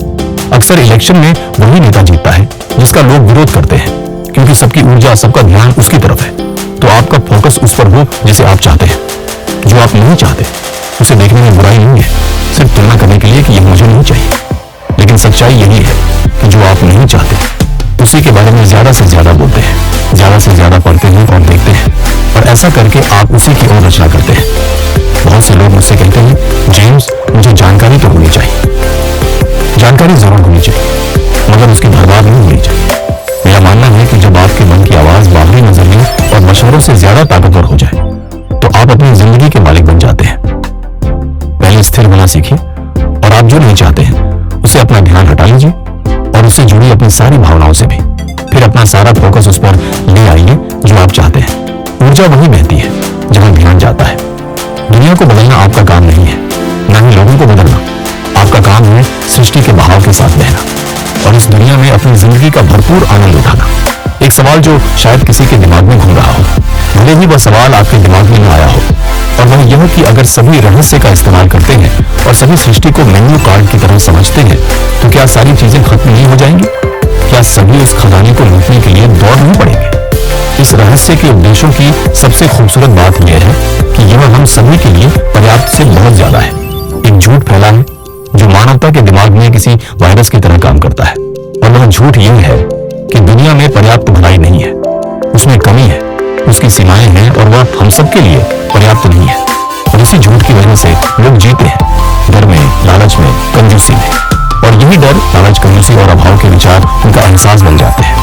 अक्सर इलेक्शन में वही नेता जीतता है जिसका लोग विरोध करते हैं, क्योंकि सबकी ऊर्जा, सबका ध्यान उसकी तरफ है। तो आपका फोकस उस पर हो जिसे आप चाहते हैं। जो आप नहीं चाहते उसे देखने में बुराई नहीं है, सिर्फ तुलना करने के लिए कि यह मुझे नहीं चाहिए। लेकिन सच्चाई यही है कि जो आप नहीं चाहते उसी के बारे में ज्यादा से ज्यादा बोलते हैं, ज्यादा से ज्यादा पढ़ते हैं और देखते हैं, और ऐसा करके आप उसी की ओर रचना करते हैं। बहुत से लोग मुझसे कहते हैं, जेम्स मुझे जानकारी तो होनी चाहिए। जानकारी जरूर होनी चाहिए, मगर उसकी बर्बाद नहीं होनी चाहिए। मेरा मानना है कि जब आपके मन की आवाज बाहरी नजरियों और मशवरों से ज्यादा ताकतवर हो जाए तो आप अपनी जिंदगी के मालिक बन जाते हैं। पहले स्थिर होना सीखिए, और आप जो नहीं चाहते हैं उसे अपना ध्यान हटा लीजिए और उससे जुड़ी अपनी सारी भावनाओं से भी। फिर अपना सारा फोकस उस पर ले आइए जो आप चाहते हैं। ऊर्जा वहीं बहती है जहां ध्यान जाता है। दुनिया को बदलना आपका काम नहीं है, न ही लोगों को बदलना। आपका काम है सृष्टि के बहाव के साथ बहना और इस दुनिया में अपनी जिंदगी का भरपूर आनंद उठाना। एक सवाल जो शायद किसी के दिमाग में घूम रहा हो, भले ही वह सवाल आपके दिमाग में न आया हो, और वह यह कि अगर सभी रहस्य का इस्तेमाल करते हैं और सभी सृष्टि को मेन्यू कार्ड की तरह समझते हैं तो क्या सारी चीजें खत्म नहीं हो जाएंगी? क्या सभी उस खजाने को लूटने के लिए दौड़ नहीं पड़ेंगे? इस रहस्य के उद्देश्यों की सबसे खूबसूरत बात यह है कि यह हम सभी के लिए पर्याप्त से बहुत ज्यादा है। एक झूठ फैला है जो मानवता के दिमाग में किसी वायरस की तरह काम करता है, और वह झूठ यह है कि दुनिया में पर्याप्त भलाई नहीं है, उसमें कमी है, उसकी सीमाएं हैं और वह हम सबके लिए पर्याप्त नहीं है। और इसी झूठ की वजह से लोग जीते हैं, डर में, लालच में, कंजूसी में, और यही डर, लालच, कंजूसी और अभाव के विचार उनका एहसास बन जाते हैं।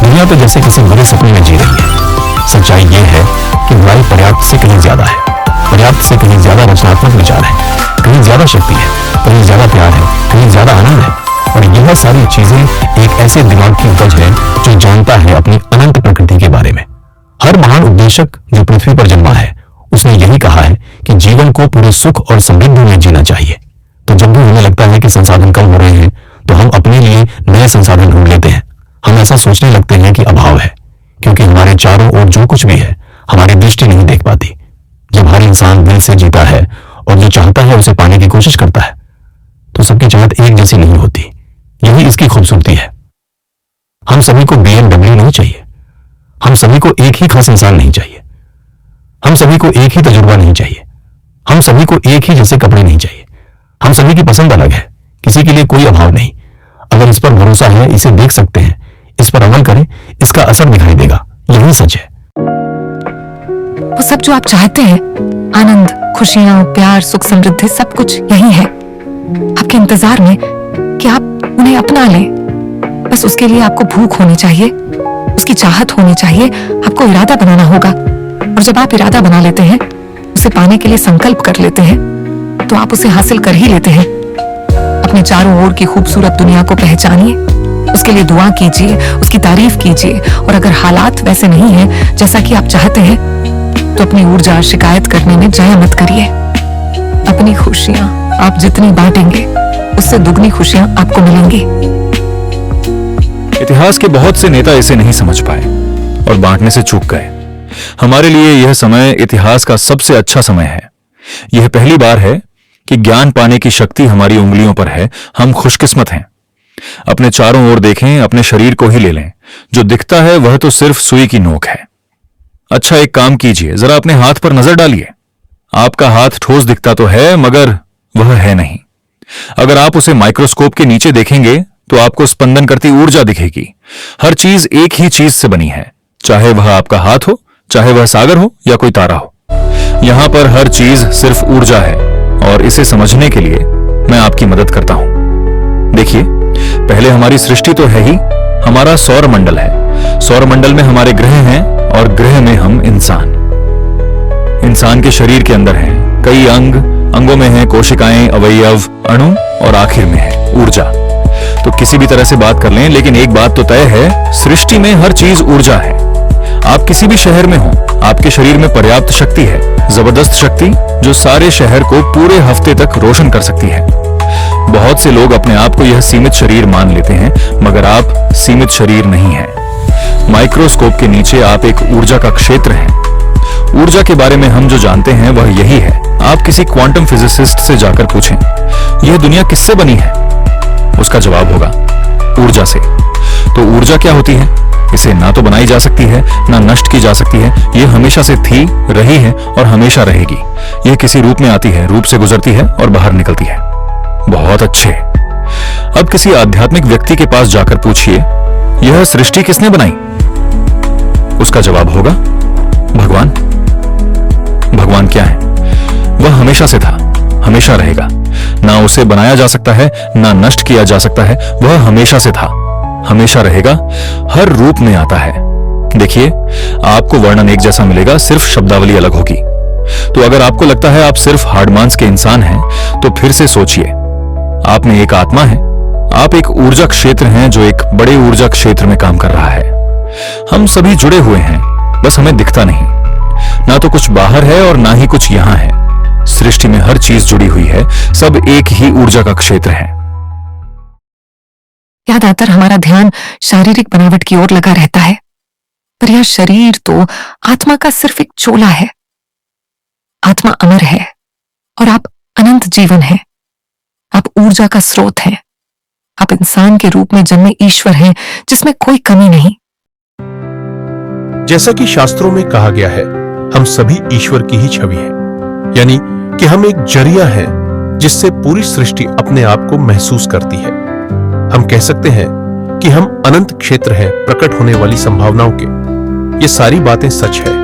दुनिया तो जैसे किसी बुरे सपने में जी रही है। सच्चाई यह है कि बुराई पर्याप्त से कहीं ज्यादा है, पर्याप्त से कहीं ज्यादा रचनात्मक विचार है, कहीं ज्यादा शक्ति है, कहीं ज्यादा प्यार है, कहीं ज्यादा आनंद है। और यह सारी चीजें एक ऐसे दिमाग की उपज है जो जानता है अपनी अनंत प्रकृति के बारे में। हर महान उपदेशक जो पृथ्वी पर जन्मा है उसने यही कहा है कि जीवन को पूरे सुख और समृद्धि में जीना चाहिए। तो जब भी हमें लगता है कि संसाधन कम हो रहे हैं तो हम अपने लिए नए संसाधन ढूंढ लेते हैं। हम ऐसा सोचने लगते हैं कि अभाव है, क्योंकि हमारे चारों ओर जो कुछ भी है हमारी दृष्टि नहीं देख पाती। जब हर इंसान दिल से जीता है और जो चाहता है उसे पाने की कोशिश करता है तो सबकी चाहत एक जैसी नहीं होती। यही इसकी खूबसूरती है। हम सभी को BMW नहीं चाहिए, हम सभी को एक ही खास इंसान नहीं चाहिए, हम सभी को एक ही तजुर्बा नहीं चाहिए, हम सभी को एक ही जैसे कपड़े नहीं चाहिए। हम सभी की पसंद अलग है, किसी के लिए कोई अभाव नहीं। अगर इस पर भरोसा है, इसे देख सकते हैं, इस पर अमल करें, इसका असर दिखाई देगा। यही सच है। वो सब जो आप चाहते हैं, आनंद, खुशियां, प्यार, सुख, समृद्धि, सब कुछ यही है आपके इंतजार में कि आप उन्हें अपना लें। बस उसके लिए आपको भूख होनी चाहिए, उसकी चाहत होनी चाहिए, आपको इरादा बनाना होगा। और जब आप इरादा बना लेते हैं, उसे पाने के लिए संकल्प कर लेते हैं, तो आप उसे हासिल कर ही लेते हैं। अपने चारों ओर की खूबसूरत दुनिया को पहचानिए, उसके लिए दुआ कीजिए, उसकी तारीफ कीजिए। और अगर हालात वैसे नहीं हैं जैसा कि आप चाहते हैं तो अपनी ऊर्जा शिकायत करने में जाया मत करिए। अपनी खुशियां आप जितनी बांटेंगे उससे दुगनी खुशियां आपको मिलेंगी। इतिहास के बहुत से नेता इसे नहीं समझ पाए और बांटने से चूक गए। हमारे लिए यह समय इतिहास का सबसे अच्छा समय है। यह पहली बार है कि ज्ञान पाने की शक्ति हमारी उंगलियों पर है। हम खुशकिस्मत हैं। अपने चारों ओर देखें, अपने शरीर को ही ले लें। जो दिखता है वह तो सिर्फ सुई की नोक है। अच्छा, एक काम कीजिए, जरा अपने हाथ पर नजर डालिए। आपका हाथ ठोस दिखता तो है मगर वह है नहीं। अगर आप उसे माइक्रोस्कोप के नीचे देखेंगे तो आपको स्पंदन करती ऊर्जा दिखेगी। हर चीज एक ही चीज से बनी है, चाहे वह आपका हाथ हो, चाहे वह सागर हो या कोई तारा हो। यहां पर हर चीज सिर्फ ऊर्जा है और इसे समझने के लिए मैं आपकी मदद करता हूं। देखिए, पहले हमारी सृष्टि तो है ही, हमारा सौर मंडल है। सौर मंडल में हमारे ग्रह हैं और ग्रह में हम इंसान। इंसान के शरीर के अंदर हैं कई अंग, अंगों में हैं कोशिकाएं, अवयव, अणु और आखिर में है ऊर्जा। तो किसी भी तरह से बात कर लें, लेकिन एक बात तो तय है, सृष्टि में हर चीज ऊर्जा है। आप किसी भी शहर में हो, आपके शरीर में पर्याप्त शक्ति है, जबरदस्त शक्ति जो सारे शहर को पूरे हफ्ते तक रोशन कर सकती है। बहुत से लोग अपने आप को यह सीमित शरीर मान लेते हैं, मगर आप सीमित शरीर नहीं हैं। माइक्रोस्कोप के नीचे आप एक ऊर्जा का क्षेत्र हैं। ऊर्जा के बारे में हम जो जानते हैं वह यही है। आप किसी क्वांटम फिजिसिस्ट से जाकर पूछें, यह दुनिया किससे बनी है? उसका जवाब होगा ऊर्जा से। तो ऊर्जा क्या होती है? इसे ना तो बनाई जा सकती है, ना नष्ट की जा सकती है। यह हमेशा से थी, रही है और हमेशा रहेगी। यह किसी रूप में आती है, रूप से गुजरती है और बाहर निकलती है। बहुत अच्छे। अब किसी आध्यात्मिक व्यक्ति के पास जाकर पूछिए, यह सृष्टि किसने बनाई? उसका जवाब होगा भगवान। भगवान क्या है? वह हमेशा से था, हमेशा रहेगा। ना उसे बनाया जा सकता है, ना नष्ट किया जा सकता है। वह हमेशा से था, हमेशा रहेगा, हर रूप में आता है। देखिए, आपको वर्णन एक जैसा मिलेगा, सिर्फ शब्दावली अलग होगी। तो अगर आपको लगता है आप सिर्फ हार्ड मांस के इंसान हैं, तो फिर से सोचिए, आप में एक आत्मा है। आप एक ऊर्जा क्षेत्र हैं जो एक बड़े ऊर्जा क्षेत्र में काम कर रहा है। हम सभी जुड़े हुए हैं, बस हमें दिखता नहीं। ना तो कुछ बाहर है और ना ही कुछ यहां है। सृष्टि में हर चीज जुड़ी हुई है, सब एक ही ऊर्जा का क्षेत्र है। ज्यादातर हमारा ध्यान शारीरिक बनावट की ओर लगा रहता है, पर यह शरीर तो आत्मा का सिर्फ एक चोला है। आत्मा अमर है और आप अनंत जीवन हैं। आप ऊर्जा का स्रोत हैं। आप इंसान के रूप में जन्मे ईश्वर हैं, जिसमें कोई कमी नहीं। जैसा कि शास्त्रों में कहा गया है, हम सभी ईश्वर की ही छवि हैं, यानी कि हम एक जरिया हैं जिससे पूरी सृष्टि अपने आप को महसूस करती है। हम कह सकते हैं कि हम अनंत क्षेत्र हैं प्रकट होने वाली संभावनाओं के। ये सारी बातें सच है।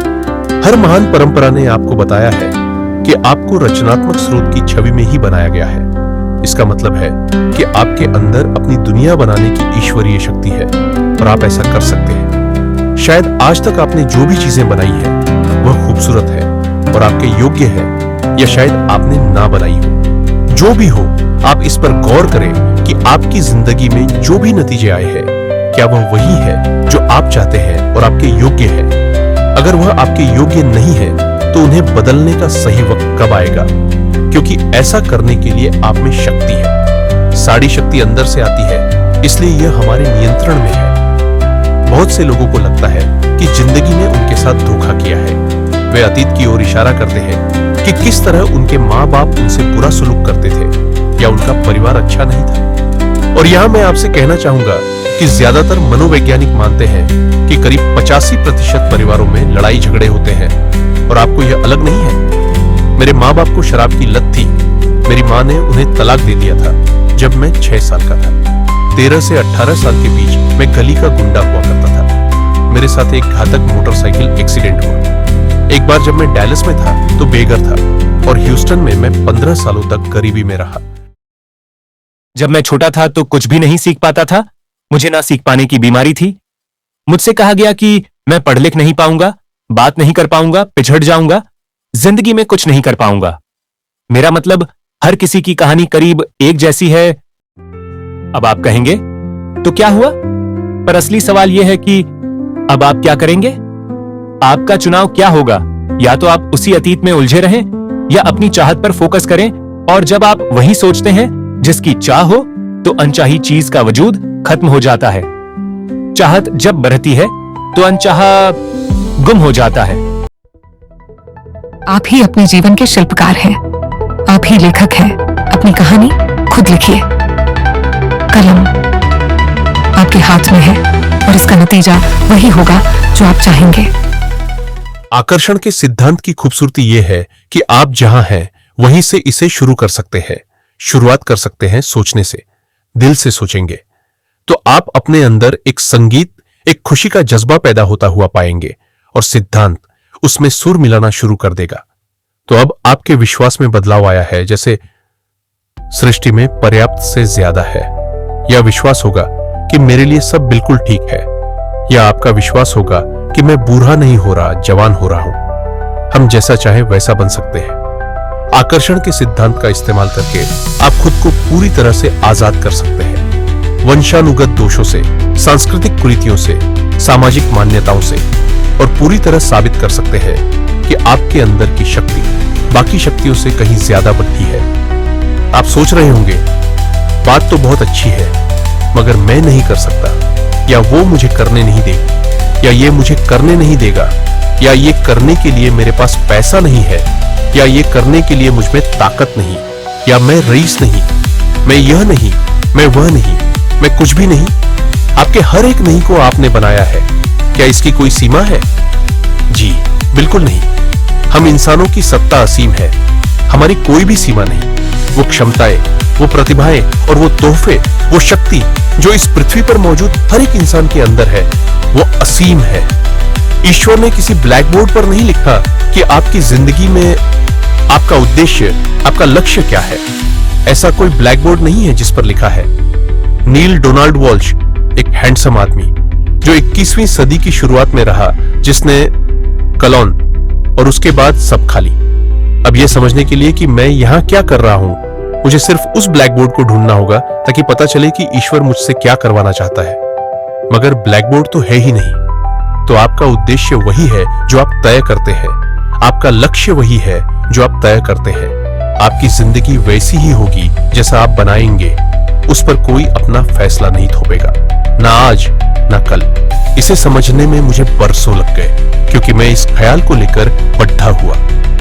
हर महान परंपरा ने आपको बताया है कि आपको रचनात्मक स्रोत की छवि में ही बनाया गया है। इसका मतलब है कि आपके अंदर अपनी दुनिया बनाने की ईश्वरीय शक्ति है और आप ऐसा कर सकते हैं। शायद आज तक आपने जो भी चीजें बनाई है वह खूबसूरत है और आपके योग्य है, या शायद आपने ना बनाई हो। जो भी हो, आप इस पर गौर करें कि आपकी जिंदगी में जो भी नतीजे आए हैं, क्या वह वही है जो आप चाहते हैं और आपके योग्य है। अगर वह आपके योग्य नहीं है तो उन्हें बदलने का सही वक्त कब आएगा, क्योंकि ऐसा करने के लिए आप में शक्ति है। सारी शक्ति अंदर से आती है, इसलिए यह हमारे नियंत्रण में है। बहुत से लोगों को लगता है कि जिंदगी ने उनके साथ धोखा किया है। वे अतीत की ओर इशारा करते हैं कि किस तरह उनके माँ बाप उनसे बुरा सलूक करते थे या उनका परिवार अच्छा नहीं था। और यहां मैं आपसे कहना चाहूंगा कि ज्यादातर मनोवैज्ञानिक मानते हैं कि करीब 85% परिवारों में लड़ाई झगड़े होते हैं, और आपको यह अलग नहीं है। मेरे माँ बाप को शराब की लत थी। मेरी माँ ने उन्हें तलाक दे दिया था जब मैं 6 साल का था। 13 से 18 साल के बीच मैं गली का गुंडा हुआ करता था। मेरे साथ एक घातक मोटरसाइकिल एक्सीडेंट हुआ। एक बार जब मैं डैलस में था तो बेघर था, और ह्यूस्टन में मैं 15 सालों तक गरीबी में रहा। जब मैं छोटा था तो कुछ भी नहीं सीख पाता था। मुझे ना सीख पाने की बीमारी थी। मुझसे कहा गया कि मैं पढ़ लिख नहीं पाऊंगा, बात नहीं कर पाऊंगा, पिछड़ जाऊंगा, जिंदगी में कुछ नहीं कर पाऊंगा। मेरा मतलब हर किसी की कहानी करीब एक जैसी है। अब आप कहेंगे तो क्या हुआ? पर असली सवाल यह है कि अब आप क्या करेंगे? आपका चुनाव क्या होगा? या तो आप उसी अतीत में उलझे रहें या अपनी चाहत पर फोकस करें, और जब आप वही सोचते हैं जिसकी चाह हो तो अनचाही चीज का वजूद खत्म हो जाता है। चाहत जब बढ़ती है तो अनचाहा गुम हो जाता है। आप ही अपने जीवन के शिल्पकार हैं। आप ही लेखक हैं। अपनी कहानी खुद लिखिए। कलम आपके हाथ में है और इसका नतीजा वही होगा जो आप चाहेंगे। आकर्षण के सिद्धांत की खूबसूरती यह है कि आप जहां हैं वहीं से इसे शुरू कर सकते हैं। शुरुआत कर सकते हैं सोचने से। दिल से सोचेंगे तो आप अपने अंदर एक संगीत, एक खुशी का जज्बा पैदा होता हुआ पाएंगे, और सिद्धांत उसमें सुर मिलाना शुरू कर देगा। तो अब आपके विश्वास में बदलाव आया है, जैसे सृष्टि में पर्याप्त से ज्यादा है, या विश्वास होगा कि मेरे लिए सब बिल्कुल ठीक है, या आपका विश्वास होगा कि मैं बूढ़ा नहीं हो रहा, जवान हो रहा हूं। हम जैसा चाहे वैसा बन सकते हैं। आकर्षण के सिद्धांत का इस्तेमाल करके आप खुद को पूरी तरह से आजाद कर सकते हैं। वंशानुगत दोषों से, सांस्कृतिक कुरीतियों से, सामाजिक मान्यताओं से, और पूरी तरह साबित कर सकते हैं कि आपके अंदर की शक्ति बाकी शक्तियों से कहीं ज्यादा बढ़ती है। आप सोच रहे होंगे, बात तो बहुत अच्छी है, मगर मैं नहीं कर सकता, या वो मुझे करने नहीं देगी, या ये मुझे करने नहीं देगा, या ये करने के लिए मेरे पास पैसा नहीं है, या ये करने के लिए मुझमें ताकत नहीं, या मैं रईस नहीं, मैं यह नहीं, मैं वह नहीं, मैं कुछ भी नहीं। आपके हर एक नहीं को आपने बनाया है। क्या इसकी कोई सीमा है? जी बिल्कुल नहीं। हम इंसानों की सत्ता असीम है। हमारी कोई भी सीमा नहीं। वो क्षमताएं, वो प्रतिभाएं और वो तोहफे, वो शक्ति जो इस पृथ्वी पर मौजूद हर एक इंसान के अंदर है, वो असीम है। ईश्वर ने किसी ब्लैक बोर्ड पर नहीं लिखा कि आपकी जिंदगी में आपका उद्देश्य, आपका लक्ष्य क्या है। ऐसा कोई ब्लैक बोर्ड नहीं है जिस पर लिखा है। नील डोनाल्ड वॉल्श, एक हैंडसम आदमी जो 21वीं सदी की शुरुआत में रहा, जिसने कलोन और उसके बाद सब खाली। अब यह समझने के लिए कि मैं यहां क्या कर रहा हूं, मुझे सिर्फ उस ब्लैक बोर्ड को ढूंढना होगा ताकि पता चले कि ईश्वर मुझसे क्या करवाना चाहता है। मगर ब्लैक बोर्ड तो है ही नहीं। तो आपका उद्देश्य वही है जो आप तय करते हैं। आपका लक्ष्य वही है जो आप तय करते हैं। आपकी जिंदगी वैसी ही होगी जैसा आप बनाएंगे। उस पर कोई अपना फैसला नहीं थोपेगा, ना आज ना कल। इसे समझने में मुझे बरसों लग गए, क्योंकि मैं इस ख्याल को लेकर बड्ढा हुआ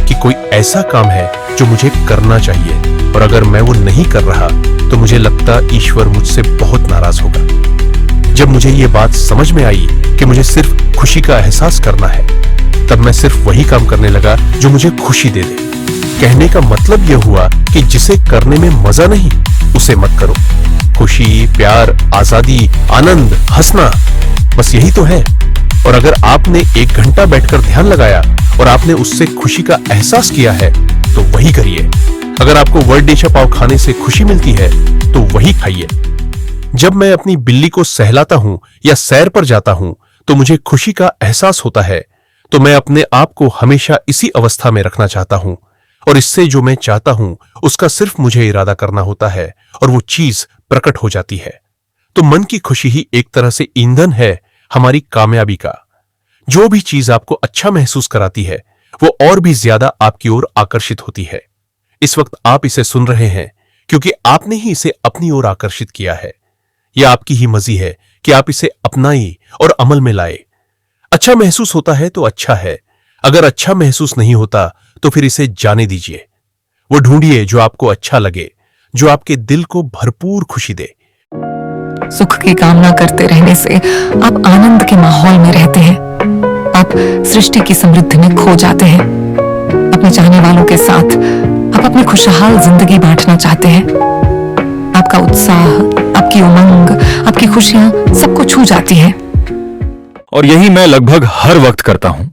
कि कोई ऐसा काम है जो मुझे करना चाहिए, और अगर मैं वो नहीं कर रहा तो मुझे लगता ईश्वर मुझसे बहुत नाराज होगा। जब मुझे ये बात समझ में आई कि मुझे सिर्फ खुशी का एहसास करना है, तब मैं सिर्फ वही काम करने लगा जो मुझे खुशी दे दे। कहने का मतलब यह हुआ कि जिसे करने में मजा नहीं, उसे मत करो। खुशी, प्यार, आजादी, आनंद, हंसना, बस यही तो है। और अगर आपने 1 घंटा बैठकर ध्यान लगाया और आपने उससे खुशी का एहसास किया है, तो वही करिए। अगर आपको वर्ल्डेशा पाव खाने से खुशी मिलती है, तो वही खाइए। जब मैं अपनी बिल्ली को सहलाता हूं या सैर पर जाता हूं, तो मुझे खुशी का एहसास होता है। तो मैं अपने आप को हमेशा इसी अवस्था में रखना चाहता हूं, और इससे जो मैं चाहता हूं उसका सिर्फ मुझे इरादा करना होता है, और वो चीज प्रकट हो जाती है। तो मन की खुशी ही एक तरह से ईंधन है हमारी कामयाबी का। जो भी चीज आपको अच्छा महसूस कराती है, वो और भी ज्यादा आपकी ओर आकर्षित होती है। इस वक्त आप इसे सुन रहे हैं क्योंकि आपने ही इसे अपनी ओर आकर्षित किया है। यह आपकी ही मर्जी है कि आप इसे अपनाइए और अमल में लाए। अच्छा महसूस होता है तो अच्छा है, अगर अच्छा महसूस नहीं होता तो फिर इसे जाने दीजिए। वो ढूंढिए जो आपको अच्छा लगे, जो आपके दिल को भरपूर खुशी दे। सुख की कामना करते रहने से आप आनंद के माहौल में रहते हैं। आप सृष्टि की समृद्धि में खो जाते हैं। अपने चाहने वालों के साथ आप अपनी खुशहाल जिंदगी बांटना चाहते हैं। आपका उत्साह, आपकी उमंग, आपकी खुशियां सबको छू जाती हैं। और यही मैं लगभग हर वक्त करता हूं।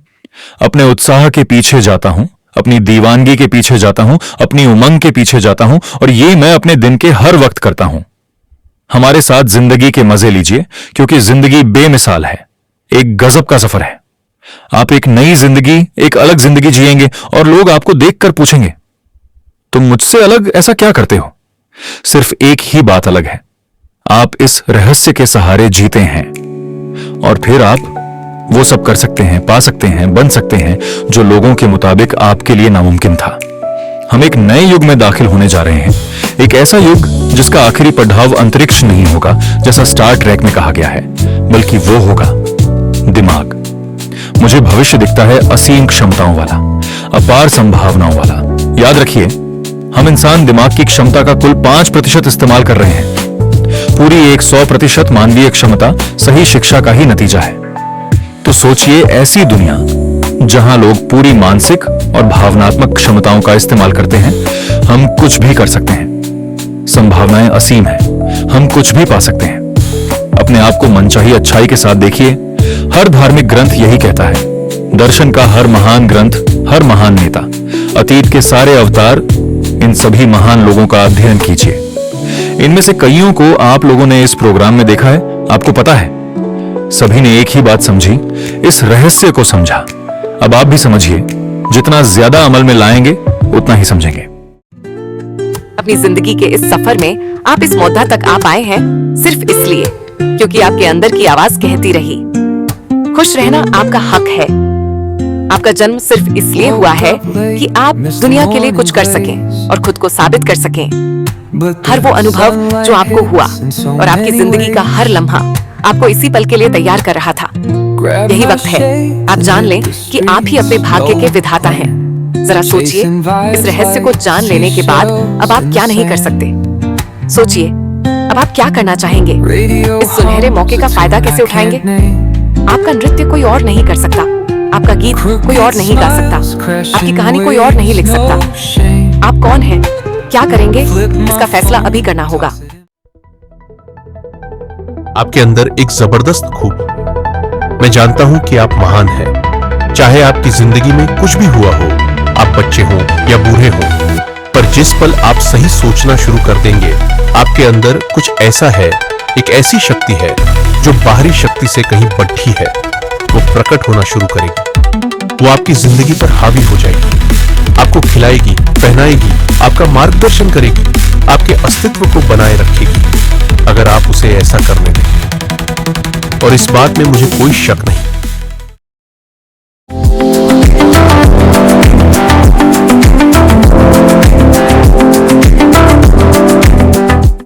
अपने उत्साह के पीछे जाता हूं, अपनी दीवानगी के पीछे जाता हूं, अपनी उमंग के पीछे जाता हूं, और ये मैं अपने दिन के हर वक्त करता हूं। हमारे साथ जिंदगी के मजे लीजिए, क्योंकि जिंदगी बेमिसाल है, एक गजब का सफर है। आप एक नई जिंदगी, एक अलग जिंदगी जिएंगे, और लोग आपको देखकर पूछेंगे, तुम मुझसे अलग ऐसा क्या करते हो? सिर्फ एक ही बात अलग है, आप इस रहस्य के सहारे जीते हैं, और फिर आप वो सब कर सकते हैं, पा सकते हैं, बन सकते हैं जो लोगों के मुताबिक आपके लिए नामुमकिन था। हम एक नए युग में दाखिल होने जा रहे हैं, एक ऐसा युग जिसका आखिरी पड़ाव अंतरिक्ष नहीं होगा जैसा स्टार ट्रेक में कहा गया है, बल्कि वो होगा दिमाग। मुझे भविष्य दिखता है असीम क्षमताओं वाला, अपार संभावनाओं वाला। याद रखिए, हम इंसान दिमाग की क्षमता का कुल 5% इस्तेमाल कर रहे हैं। पूरी 100% मानवीय क्षमता सही शिक्षा का ही नतीजा है। तो सोचिए, ऐसी दुनिया जहां लोग पूरी मानसिक और भावनात्मक क्षमताओं का इस्तेमाल करते हैं, हम कुछ भी कर सकते हैं। संभावनाएं असीम हैं, हम कुछ भी पा सकते हैं। अपने आप को मनचाही अच्छाई के साथ देखिए। हर धार्मिक ग्रंथ यही कहता है। दर्शन का हर महान ग्रंथ, हर महान नेता, अतीत के सारे अवतार, इन सभी महान लोगों का अध्ययन कीजिए। इनमें से कईयों को आप लोगों ने इस प्रोग्राम में देखा है। आपको पता है, सभी ने एक ही बात समझी, इस रहस्य को समझा। अब आप भी समझिए, जितना ज्यादा अमल में लाएंगे उतना ही समझेंगे। अपनी जिंदगी के इस सफर में आप इस मुद्दा तक आ पाए हैं सिर्फ इसलिए क्योंकि आपके अंदर की आवाज कहती रही, खुश रहना आपका हक है। आपका जन्म सिर्फ इसलिए हुआ है कि आप दुनिया के लिए कुछ कर सकें और खुद को साबित कर सकें। हर वो अनुभव जो आपको हुआ और आपकी जिंदगी का हर लम्हा आपको इसी पल के लिए तैयार कर रहा था। यही वक्त है आप जान लें कि आप ही अपने भाग्य के विधाता हैं। जरा सोचिए, इस रहस्य को जान लेने के बाद अब आप क्या नहीं कर सकते। सोचिए, अब आप क्या करना चाहेंगे? इस सुनहरे मौके का फायदा कैसे उठाएंगे? आपका नृत्य कोई और नहीं कर सकता, आपका गीत कोई और नहीं गा सकता, आपकी कहानी कोई और नहीं लिख सकता। आप कौन हैं, क्या करेंगे, इसका फैसला अभी करना होगा। आपके अंदर एक जबरदस्त खूब। मैं जानता हूं कि आप महान हैं। चाहे आपकी जिंदगी में कुछ भी हुआ हो, आप बच्चे हो या बूढ़े हो, पर जिस पल आप सही सोचना शुरू कर देंगे, आपके अंदर कुछ ऐसा है, एक ऐसी शक्ति है जो बाहरी शक्ति से कहीं बढ़ी है। वो प्रकट होना शुरू करेगी। वो आपकी जिंदगी पर हावी हो जाएगी, आपको खिलाएगी, पहनाएगी, आपका मार्गदर्शन करेगी, आपके अस्तित्व को बनाए रखेगी, अगर आप उसे ऐसा करने दें। और इस बात में मुझे कोई शक नहीं